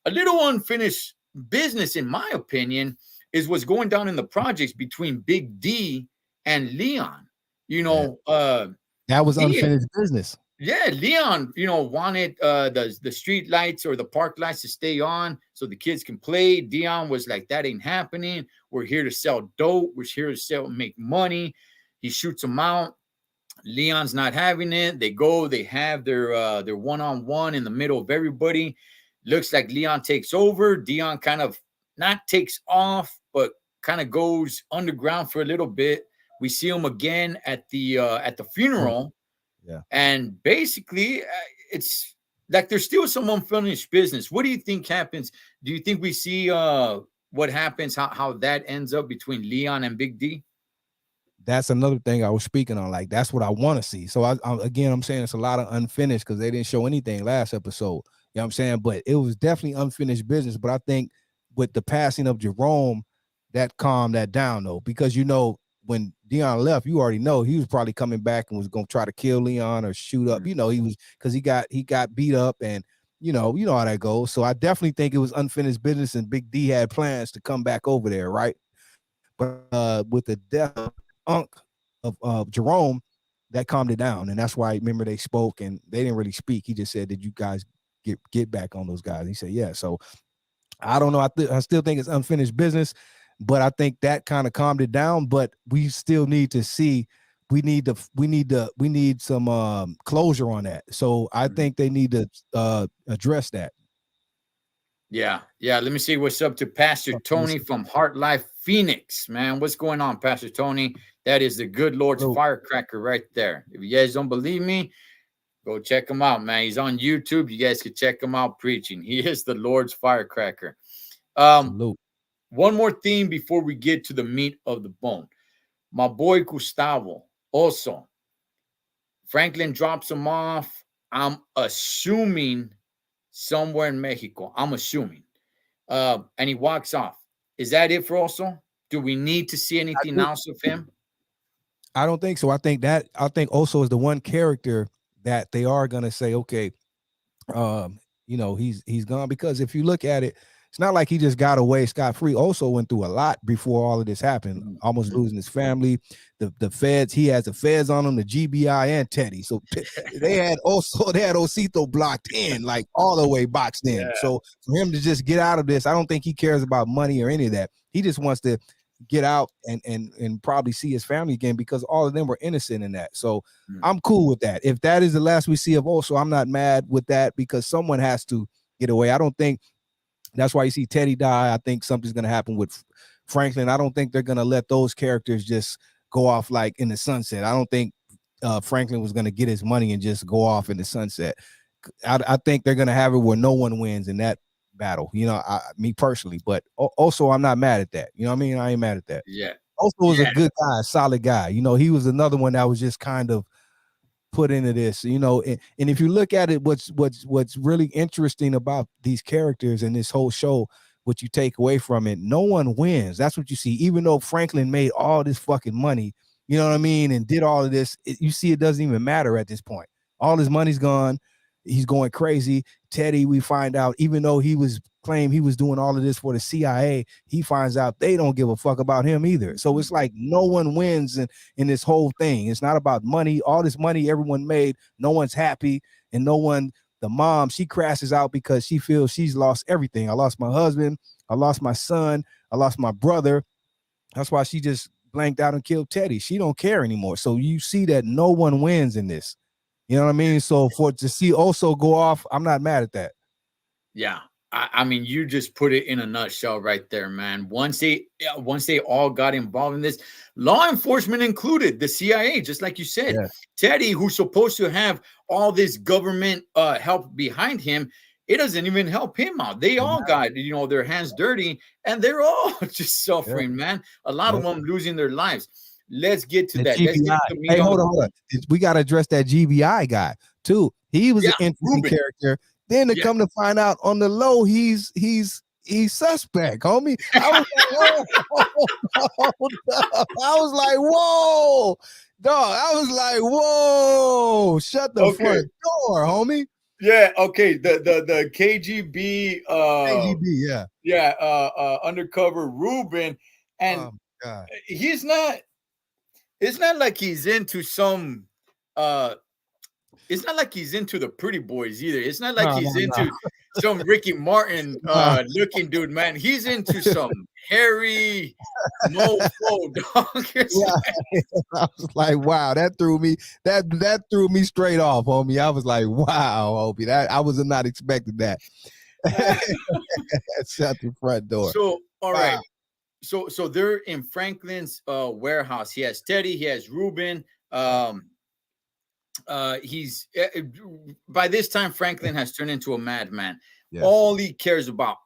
a little unfinished business, in my opinion, is what's going down in the projects between Big D and Leon. You Yeah. know, That was Leon, unfinished business. yeah, Leon, wanted the street lights or the park lights to stay on so the kids can play. Dion was like, that ain't happening. We're here to sell dope. We're here to make money. He shoots them out. Leon's not having it. They have their one-on-one in the middle of everybody. Looks like Leon takes over. Dion kind of not takes off, but kind of goes underground for a little bit. We see him again at the funeral, Yeah. and basically it's like there's still some unfinished business. What do you think happens? Do you think we see what happens, how that ends up between Leon and Big D? That's another thing I was speaking on. Like, that's what I want to see. So I'm saying it's a lot of unfinished because they didn't show anything last episode. You know what I'm saying? But it was definitely unfinished business. But I think with the passing of Jerome, that calmed that down though, because when Dion left, you already know he was probably coming back and was gonna try to kill Leon or shoot up. He was, because he got beat up, and you know how that goes. So I definitely think it was unfinished business, and Big D had plans to come back over there, right? But with the death of Unc of Jerome, that calmed it down, and that's why, remember, they spoke and they didn't really speak. He just said, "Did you guys get back on those guys?" He said, "Yeah." So I don't know. I still think it's unfinished business, but I think that kind of calmed it down. But we still need to see. We need some closure on that. So I Mhm. think they need to address that. Yeah, yeah. Let me see what's up to Pastor Tony from Heart Life Phoenix, man. What's going on, Pastor Tony? That is the good Lord's So, firecracker right there. If you guys don't believe me, go check him out, man. He's on YouTube. You guys can check him out preaching. He is the Lord's firecracker. Um, salute. one more thing before we get to the meat of the bone. My boy Gustavo also. Franklin drops him off. I'm assuming somewhere in Mexico. I'm assuming. And he walks off. Is that it for also? Do we need to see I anything think else of him? I don't think so. I think also is the one character that they are gonna say, okay, he's gone, because if you look at it, it's not like he just got away scot free. Also went through a lot before all of this happened, almost Mhm. losing his family, the feds. He has the feds on him, the GBI and Teddy. So they had Osito blocked in, like all the way boxed in. Yeah. So for him to just get out of this, I don't think he cares about money or any of that. He just wants to get out and probably see his family again, because all of them were innocent in that. So Mm. I'm cool with that. If that is the last we see of Oso, I'm not mad with that, because someone has to get away. I don't think that's why you see Teddy die. I think something's going to happen with Franklin. I don't think they're going to let those characters just go off like in the sunset. I don't think Franklin was going to get his money and just go off in the sunset. I think they're going to have it where no one wins in that battle. Me personally, but also I'm not mad at that. You know what I mean? I ain't mad at that. Yeah. Also was a Yeah. good guy, a solid guy. He was another one that was just kind of put into this, and if you look at it, what's really interesting about these characters and this whole show, what you take away from it, no one wins. That's what you see. Even though Franklin made all this fucking money, you know what I mean, and did all of this, you see it doesn't even matter at this point. All his money's gone. He's going crazy. Teddy, we find out, even though he was claimed he was doing all of this for the CIA, he finds out they don't give a fuck about him either. So it's like no one wins in this whole thing. It's not about money. All this money everyone made, no one's happy, and no one. The mom, she crashes out because she feels she's lost everything. I lost my husband. I lost my son. I lost my brother. That's why she just blanked out and killed Teddy. She don't care anymore. So you see that no one wins in this. You know what I mean? So for to see also go off, I'm not mad at that. Yeah. I mean, you just put it in a nutshell right there, man. Once they all got involved in this, law enforcement included, the CIA, just like you said, Yeah. Teddy, who's supposed to have all this government help behind him, it doesn't even help him out. They all got their hands dirty, and they're all just Yeah. suffering, man. A lot Yeah. of them losing their lives. Let's get to The that. Let's get GBI. to the meat Hey, on the hold on. bone. We got to address that GBI guy too. He was an Yeah, interesting Ruben. character. Then to Yeah. come to find out on the low, he's suspect, homie. I was like, whoa. I was like, whoa, dog. I was like, whoa. Shut the Okay. front door, homie. Yeah, okay. The KGB KGB, yeah. yeah, undercover Ruben, and Oh my god. he's not it's not like he's into some uh it's not like he's into the pretty boys either. It's not like No, he's no, no. into some Ricky Martin Nah. looking dude, man. He's into some hairy mofo dog. It's Yeah. like, I was like, wow, that threw me straight off, homie. I was like, wow, homie. That I was not expecting that. Shut the front door. so all right. Wow. So they're in Franklin's warehouse. He has Teddy, he has Ruben. He's by this time Franklin has turned into a madman. Yes. All he cares about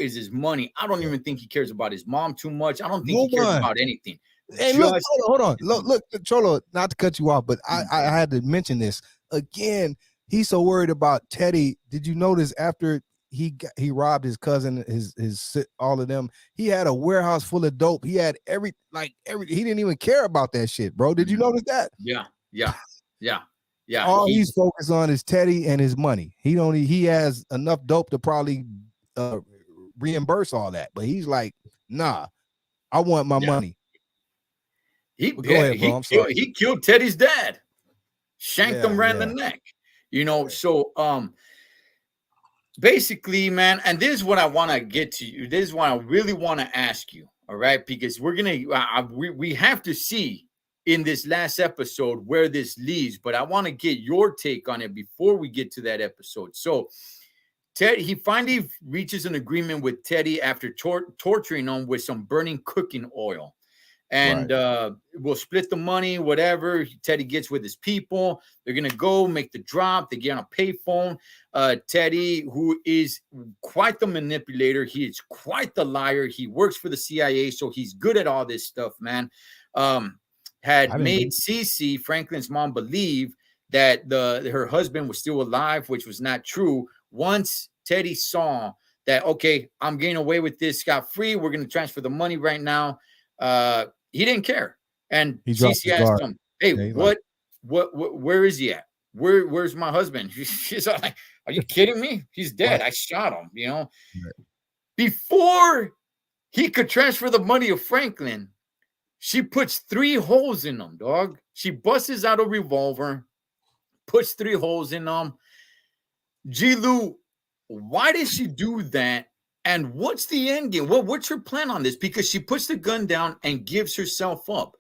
is his money. I don't Yeah. even think he cares about his mom too much. I don't think No he cares one. about anything. Hey, look, Just hold on. his money. Look, Cholo, not to cut you off, but I had to mention this again. He's so worried about Teddy. Did you notice after he robbed his cousin, his all of them? He had a warehouse full of dope. He had every. He didn't even care about that shit, bro. Did you notice that? Yeah, yeah, yeah, yeah. All he's focused on is Teddy and his money. He has enough dope to probably reimburse all that, but he's like, nah, I want my yeah. money. He But go yeah, ahead, bro. he I'm killed sorry. he killed Teddy's dad. Shanked him, Yeah, ran the yeah. neck. So basically, man, and this is what I want to get to you. This is what I really want to ask you. All right, because we're gonna we have to see in this last episode where this leads, but I want to get your take on it before we get to that episode. So Ted, he finally reaches an agreement with Teddy after torturing him with some burning cooking oil. And Right. we'll split the money, whatever Teddy gets with his people. They're gonna go make the drop. They get on a payphone. Teddy, who is quite the manipulator, he is quite the liar. He works for the CIA, so he's good at all this stuff, man. Um, had I didn't made know. Cece, Franklin's mom, believe that her husband was still alive, which was not true. Once Teddy saw that, okay, I'm getting away with this scot free. We're gonna transfer the money right now. He didn't care. And He dropped Cece his asked guard. him, "Hey, Yeah, he's like, where is he at? Where's my husband?" She's like, "Are you kidding me? He's dead. right, I shot him." You know, right. before he could transfer the money of Franklin, she puts 3 holes in them, dog. She busts out a revolver, puts 3 holes in them. Gilu, why did she do that? And what's the end game? What's her plan on this? Because she puts the gun down and gives herself up.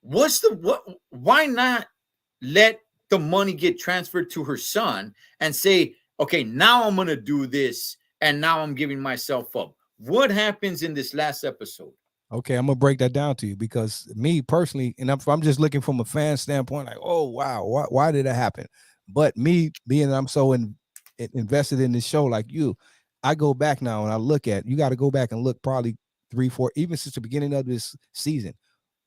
What's the what? Why not let the money get transferred to her son and say, okay, now I'm gonna do this, and now I'm giving myself up. What happens in this last episode? Okay, I'm gonna break that down to you because me personally, and I'm just looking from a fan standpoint, like, oh wow, why did that happen? But me being I'm so invested in this show, like you, I go back now and I look at you got to go back and look probably 3, 4, even since the beginning of this season.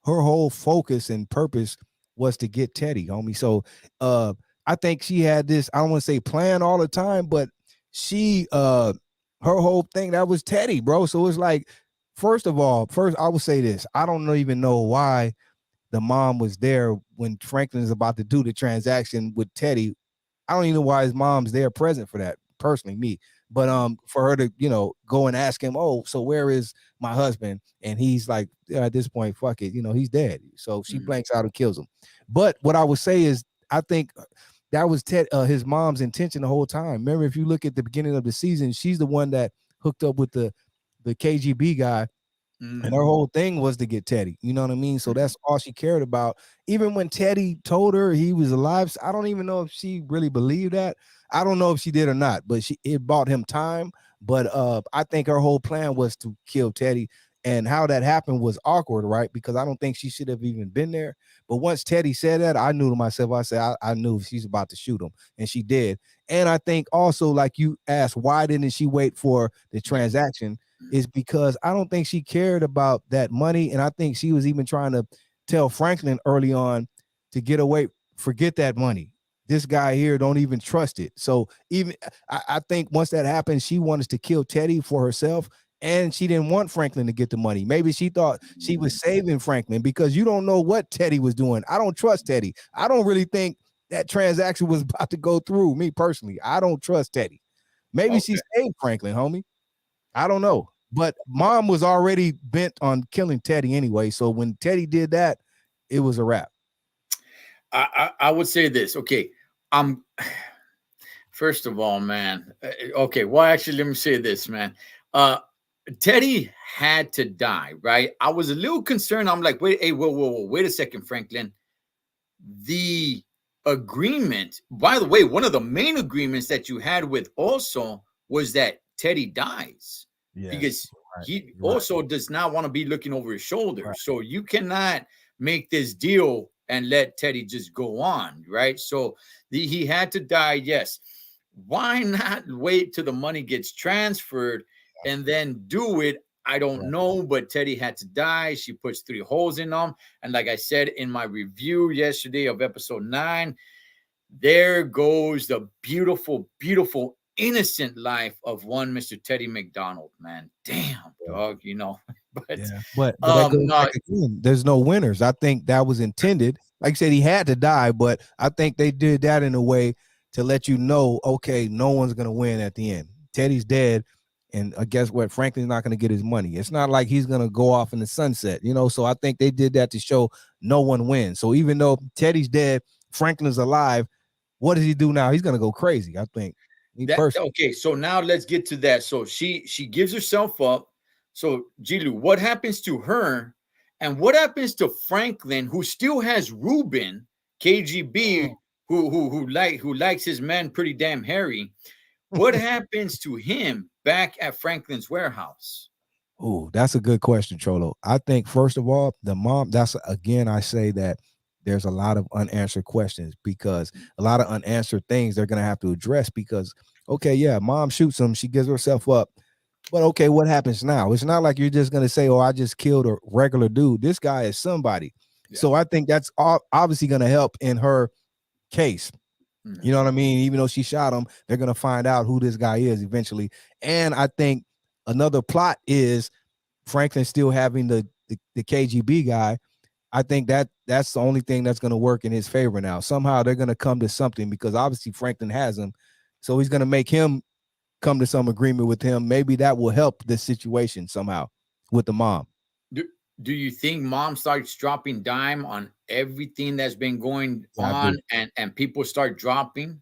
Her whole focus and purpose was to get Teddy, homie. So uh I think she had this, I don't want to say plan all the time, but she her whole thing that was Teddy, bro. So it's like, first of all, first I will say this. I don't even know why the mom was there when Franklin is about to do the transaction with Teddy. I don't even know why his mom's there present for that, personally, me. But for her to, go and ask him, oh, so where is my husband? And he's like, yeah, at this point, fuck it, he's dead. So she Mm, blanks out and kills him. But what I would say is, I think that was his mom's intention the whole time. Remember, if you look at the beginning of the season, she's the one that hooked up with the KGB guy, and her mm, whole thing was to get Teddy. You know what I mean? So mm, that's all she cared about. Even when Teddy told her he was alive, I don't even know if she really believed that. I don't know if she did or not, but it bought him time. But I think her whole plan was to kill Teddy. And how that happened was awkward, right? Because I don't think she should have even been there. But once Teddy said that, I knew to myself, I said, I knew she's about to shoot him. And she did. And I think also, like you asked, why didn't she wait for the yeah. transaction? Mm, Is because I don't think she cared about that money. And I think she was even trying to tell Franklin early on to get away, forget that money. This guy here don't even trust it. So even I think once that happened, she wanted to kill Teddy for herself. And she didn't want Franklin to get the money. Maybe she thought she was saving Franklin, because you don't know what Teddy was doing. I don't trust Teddy. I don't really think that transaction was about to go through. Me personally, I don't trust Teddy. Maybe she okay. saved Franklin, homie. I don't know. But mom was already bent on killing Teddy anyway. So when Teddy did that, it was a wrap. I would say this. Okay, I'm. First of all, man. Okay, well, actually, let me say this, man. Uh, Teddy had to die, right? I was a little concerned. I'm like, wait, hey, whoa, wait a second, Franklin. The agreement, by the way, one of the main agreements that you had with also was that Teddy dies, Yes. because Right. he Right. also does not want to be looking over his shoulder. Right. So you cannot make this deal and let Teddy just go on, right? So he had to die, yes. Why not wait till the money gets transferred and then do it? I don't Right. know, but Teddy had to die. She puts 3 holes in them. And like I said in my review yesterday of episode 9, there goes the beautiful, beautiful, innocent life of one Mr. Teddy McDonald, man. Damn, Yeah. dog, But Yeah. But that goes no, back again. There's no winners. I think that was intended. Like I said, he had to die, but I think they did that in a way to let you know, okay, no one's gonna win at the end. Teddy's dead. And guess what? Franklin's not going to get his money. It's not like he's going to go off in the sunset, So I think they did that to show no one wins. So even though Teddy's dead, Franklin's alive. What does he do now? He's going to go crazy, I think. Me That personally. okay, so now let's get to that. So she gives herself up. So Gilu, what happens to her? And what happens to Franklin, who still has Ruben, KGB, who likes his man pretty damn hairy? What happens to him back at Franklin's warehouse? Oh, that's a good question, Cholo. I think first of all, the mom. That's again, I say that there's a lot of unanswered questions because a lot of unanswered things they're gonna have to address. Because okay, yeah, mom shoots him, she gives herself up, but okay, what happens now? It's not like you're just gonna say, "Oh, I just killed a regular dude." This guy is somebody. Yeah. So I think that's obviously gonna help in her case. You know Mhm. what I mean? Even though she shot him, they're gonna find out who this guy is eventually. And I think another plot is Franklin still having the KGB guy. I think that's the only thing that's going to work in his favor now. Somehow they're going to come to something because obviously Franklin has him, so he's going to make him come to some agreement with him. Maybe that will help this situation somehow with the mom. Do, do you think mom starts dropping dime on everything that's been going Yeah, I do. on and people start dropping?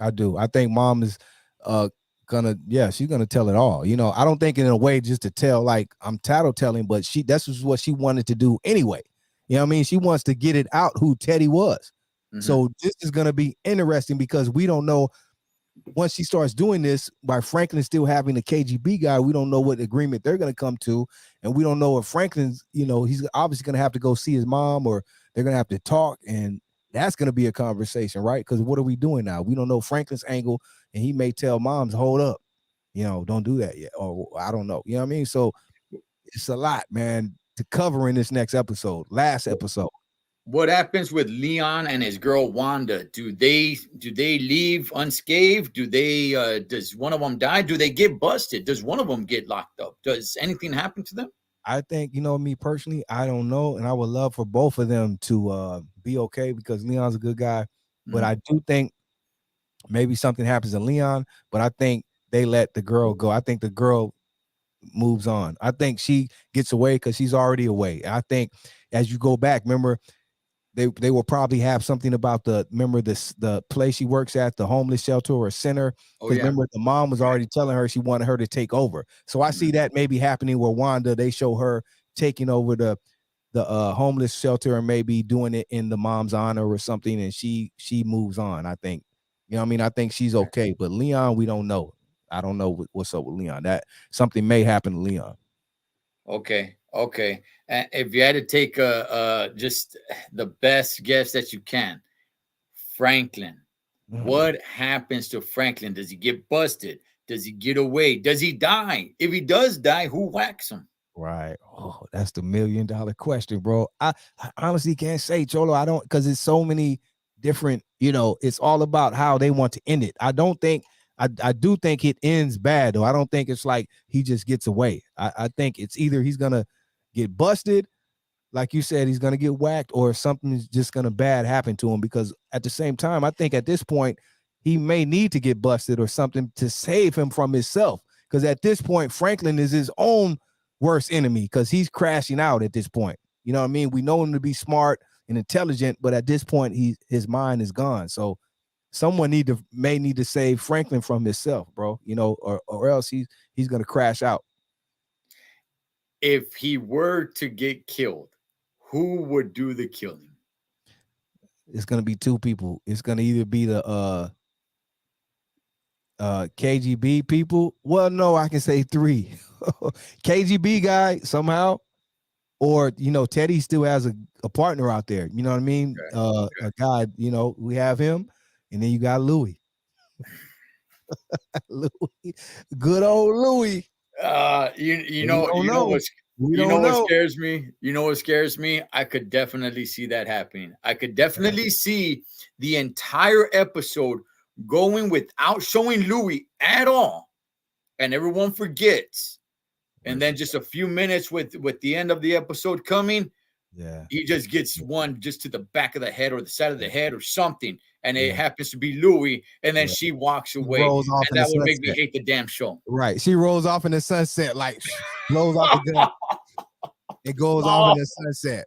I do. I think mom is uh gonna, yeah, she's gonna tell it all. You know, I don't think in a way just to tell like I'm tattletelling, but that's just what she wanted to do anyway. You know what I mean? She wants to get it out who Teddy was. Mhm. So this is gonna be interesting because we don't know once she starts doing this, by Franklin still having the KGB guy, we don't know what agreement they're going to come to, and we don't know if Franklin's, you know, he's obviously going to have to go see his mom, or they're going to have to talk, and that's going to be a conversation, right? Because what are we doing now? We don't know Franklin's angle, and he may tell moms, "Hold up, you know, don't do that yet," or I don't know, you know what I mean? So it's a lot, man, to cover in this next episode, last episode. What happens with Leon and his girl Wanda? Do they leave unscathed? Does one of them die? Do they get busted? Does one of them get locked up? Does anything happen to them? I think, you know, me personally, I don't know, and I would love for both of them to be okay because Leon's a good guy, but Mhm. I do think maybe something happens to Leon, but I think they let the girl go. I think the girl moves on. I think she gets away because she's already away. I think as you go back, remember they will probably have something about the place she works at, the homeless shelter or center, Oh because yeah. remember the mom was already telling her she wanted her to take over. So I see Mhm. that maybe happening where Wanda, they show her taking over the homeless shelter and maybe doing it in the mom's honor or something, and she moves on. I think, you know what I mean? I think she's okay, but Leon, we don't know. I don't know what's up with Leon. That something may happen to Leon. Okay. Okay. And if you had to take just the best guess that you can, Franklin. Mm. What happens to Franklin? Does he get busted? Does he get away? Does he die? If he does die, who whacks him? Right. Oh, that's the $1 million question, bro. I honestly can't say, Cholo. I don't, because it's so many different, you know, it's all about how they want to end it. I don't think, I do think it ends bad, though. I don't think it's like he just gets away. I think it's either he's going to get busted, like you said, he's going to get whacked, or something's just going to bad happen to him. Because at the same time, I think at this point, he may need to get busted or something to save him from himself. Because at this point, Franklin is his own worst enemy because he's crashing out at this point. You know what I mean? We know him to be smart and intelligent, but at this point, his mind is gone. So someone may need to save Franklin from himself, bro. You know, or else he's gonna crash out. If he were to get killed, who would do the killing? It's gonna be two people. It's gonna either be the KGB people. Well, no, I can say three. KGB guy somehow, or you know, Teddy still has a partner out there. You know what I mean? Okay. Okay. A guy. You know, we have him, and then you got Louis. Louis, good old Louis. You We know, don't know. We you know don't what know. scares me? You know what scares me? I could definitely see that happening. I could definitely see the entire episode going without showing Louis at all, and everyone forgets. And Right. then just a few minutes with the end of the episode coming, Yeah. he just gets Yeah. one just to the back of the head or the side of the head or something, and it Yeah. happens to be Louis, and then Yeah. she walks He away, rolls off and in the that would make me sunset. hate the damn show. Right. She rolls off in the sunset, like blows off the gun. It goes off in Oh, the sunset.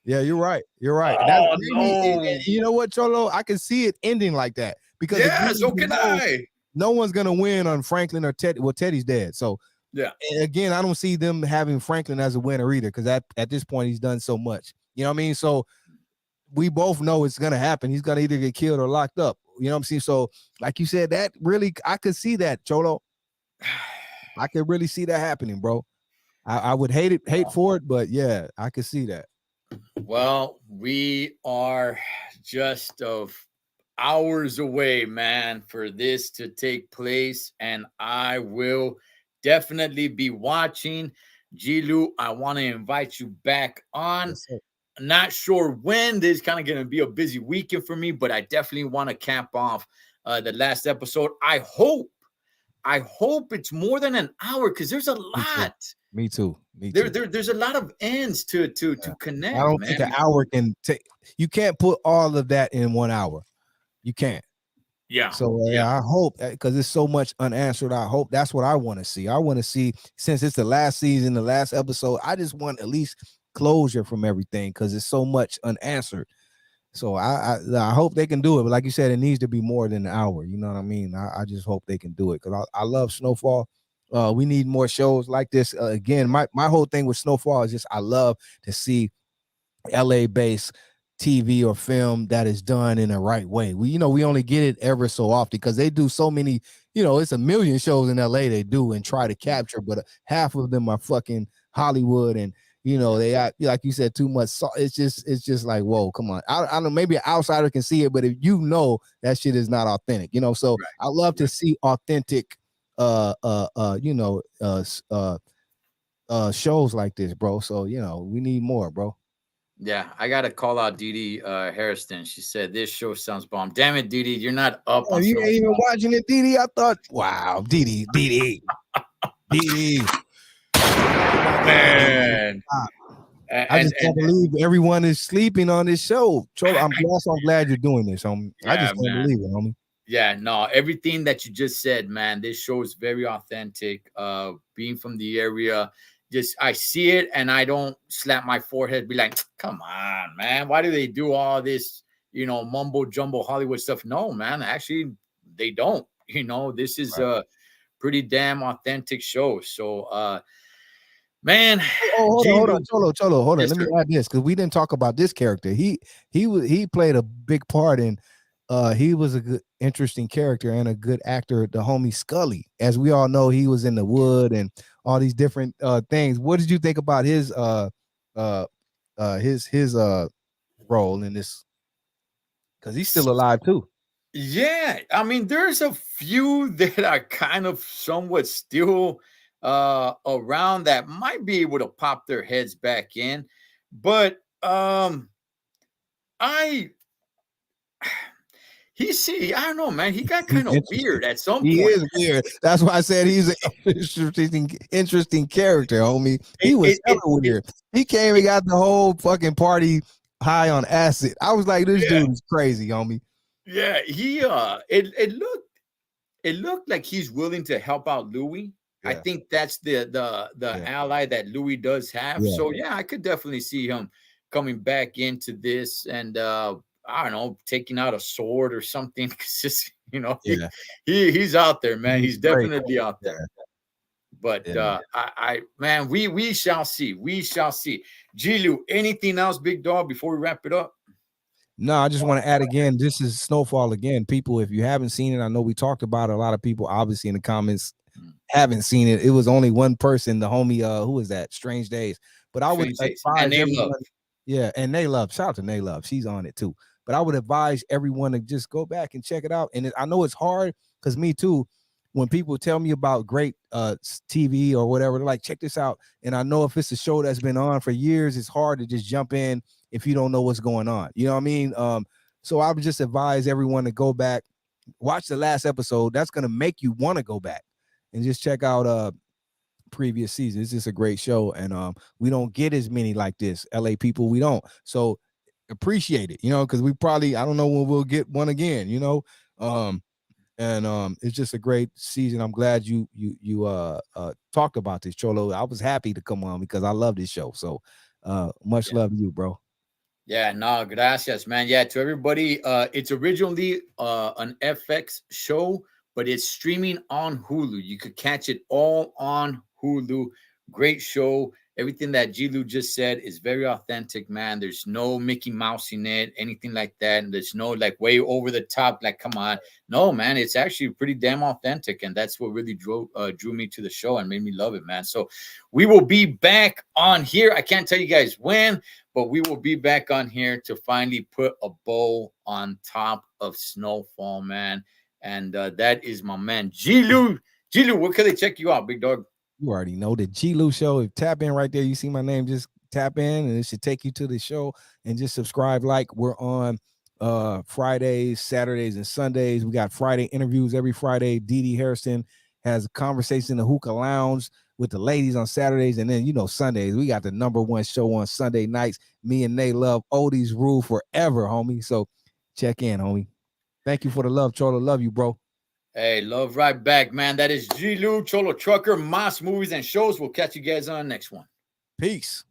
Yeah, you're right. You're right. That's oh maybe no! you know what, Cholo? I can see it ending like that because again, Yeah, so we can know I. no one's gonna win on Franklin or Teddy. Well, Teddy's dead, so Yeah. again, I don't see them having Franklin as a winner either, because at this point he's done so much. You know what I mean? So we both know it's gonna happen. He's gonna either get killed or locked up. You know what I'm saying? So, like you said, that really I could see that, Cholo. I could really see that happening, bro. I would hate for it, but yeah, I could see that. Well, we are just of hours away, man, for this to take place, and I will definitely be watching. Gilu, I want to invite you back on. Yes, sir. Not sure when. This is kind of going to be a busy weekend for me, but I definitely want to cap off the last episode. I hope it's more than an hour because there's a Me too. lot. Me too. Me There, too. there, there's a lot of ends to Yeah. I connect, don't think man. an hour can take. You can't put all of that in 1 hour. You can't. Yeah, So yeah, I hope, because there's so much unanswered. I hope that's what I want to see. I want to see, since it's the last season, the last episode. I just want at least closure from everything because there's so much unanswered. So I hope they can do it. But like you said, it needs to be more than an hour. You know what I mean? I just hope they can do it because I love Snowfall. We need more shows like this. Again, my whole thing with Snowfall is just I love to see LA based TV or film that is done in the right way. We only get it ever so often because they do so many, it's a million shows in LA they do and try to capture, but half of them are fucking Hollywood and they act like you said too much. So it's just like, whoa, come on. I don't know, maybe an outsider can see it, but if that shit is not authentic, so right, I love to right. see authentic shows like this, bro. So we need more, bro. Yeah, I gotta call out Dee Dee Harrison. She said this show sounds bomb. Damn it, Dee Dee, you're not up Oh, on you ain't even Snowfall. watching it, Didi. I thought, wow, Didi. Oh my God, Didi. Man, Stop. I and just can't believe everyone is sleeping on this show. Cholo, I'm glad you're doing this, homie. I yeah, just can't man. believe it, homie. Yeah, no, everything that you just said, man, this show is very authentic. Being from the area, just I see it and I don't slap my forehead, be like, come on, man, why do they do all this, mumbo jumbo Hollywood stuff? No, man, actually, they don't. This is Right. a pretty damn authentic show. So, man, Oh, hold on, Gilu, Cholo, hold on. yes, Let me sir. add this because we didn't talk about this character. He played a big part in. He was a good, interesting character and a good actor. The homie Scully, as we all know, he was in the Wood and all these different things. What did you think about his uh his role in this? Because he's still alive too. Yeah, I mean, there's a few that are kind of somewhat still around that might be able to pop their heads back in, but I I don't know, man. He got He's kind of interesting. weird at some He point. is weird. That's why I said he's an interesting character, homie. He It was it hella it, it, weird. He came and it got the whole fucking party high on acid. I was like, this yeah, dude is crazy, homie. yeah. It looked like he's willing to help out Louis. I Yeah, think that's the yeah, ally that Louis does have. yeah, So yeah, I could definitely see him coming back into this and I don't know, taking out a sword or something. 'Cause just yeah. he's out there, man. He's He's great. definitely out Yeah, there. But yeah. I man, we shall see. We shall see. Gilu, anything else, big dog, before we wrap it up? No, I just want to add again. This is Snowfall again, people. If you haven't seen it, I know we talked about it. A lot of people, obviously, in the comments Mm. haven't seen it. It was only one person, the homie. Who is that? Strange Days. But I would Strange Days. And advise they love. everyone. Yeah, and they love. Shout out to They Love. She's on it too. But I would advise everyone to just go back and check it out. And I know it's hard because me too. When people tell me about great TV or whatever, they're like, check this out. And I know if it's a show that's been on for years, it's hard to just jump in if you don't know what's going on. You know what I mean? So I would just advise everyone to go back, watch the last episode. That's gonna make you want to go back and just check out previous seasons. It's just a great show, and we don't get as many like this. LA people, we don't. So appreciate it, because we probably, I don't know when we'll get one again, and it's just a great season. I'm glad you talked about this, Cholo. I was happy to come on because I love this show. So much Yeah. love to you, bro. Yeah, no, gracias, man. Yeah, to everybody. It's originally an FX show, but it's streaming on Hulu. You could catch it all on Hulu. Great show. Everything that G-Lu just said is very authentic, man. There's no Mickey Mouse in it, anything like that. And there's no like way over the top, like, come on. No, man, it's actually pretty damn authentic. And that's what really drew me to the show and made me love it, man. So we will be back on here. I can't tell you guys when, but we will be back on here to finally put a bow on top of Snowfall, man. And that is my man, G-Lu. G-Lu, where can they check you out, big dog? You already know the G-Lu show. If tap in right there, you see my name, just tap in and it should take you to the show, and just subscribe. Like, we're on Fridays, Saturdays, and Sundays. We got Friday interviews every Friday. Dee Dee Harrison has a conversation in the hookah lounge with the ladies on Saturdays. And then, Sundays, we got the #1 show on Sunday nights. Me and Nate Love, oldies rule forever, homie. So check in, homie. Thank you for the love, Cholo. Love you, bro. Hey, love right back, man. That is G-Lu, Cholo Trucker, M.A.S. Movies and Shows. We'll catch you guys on the next one. Peace.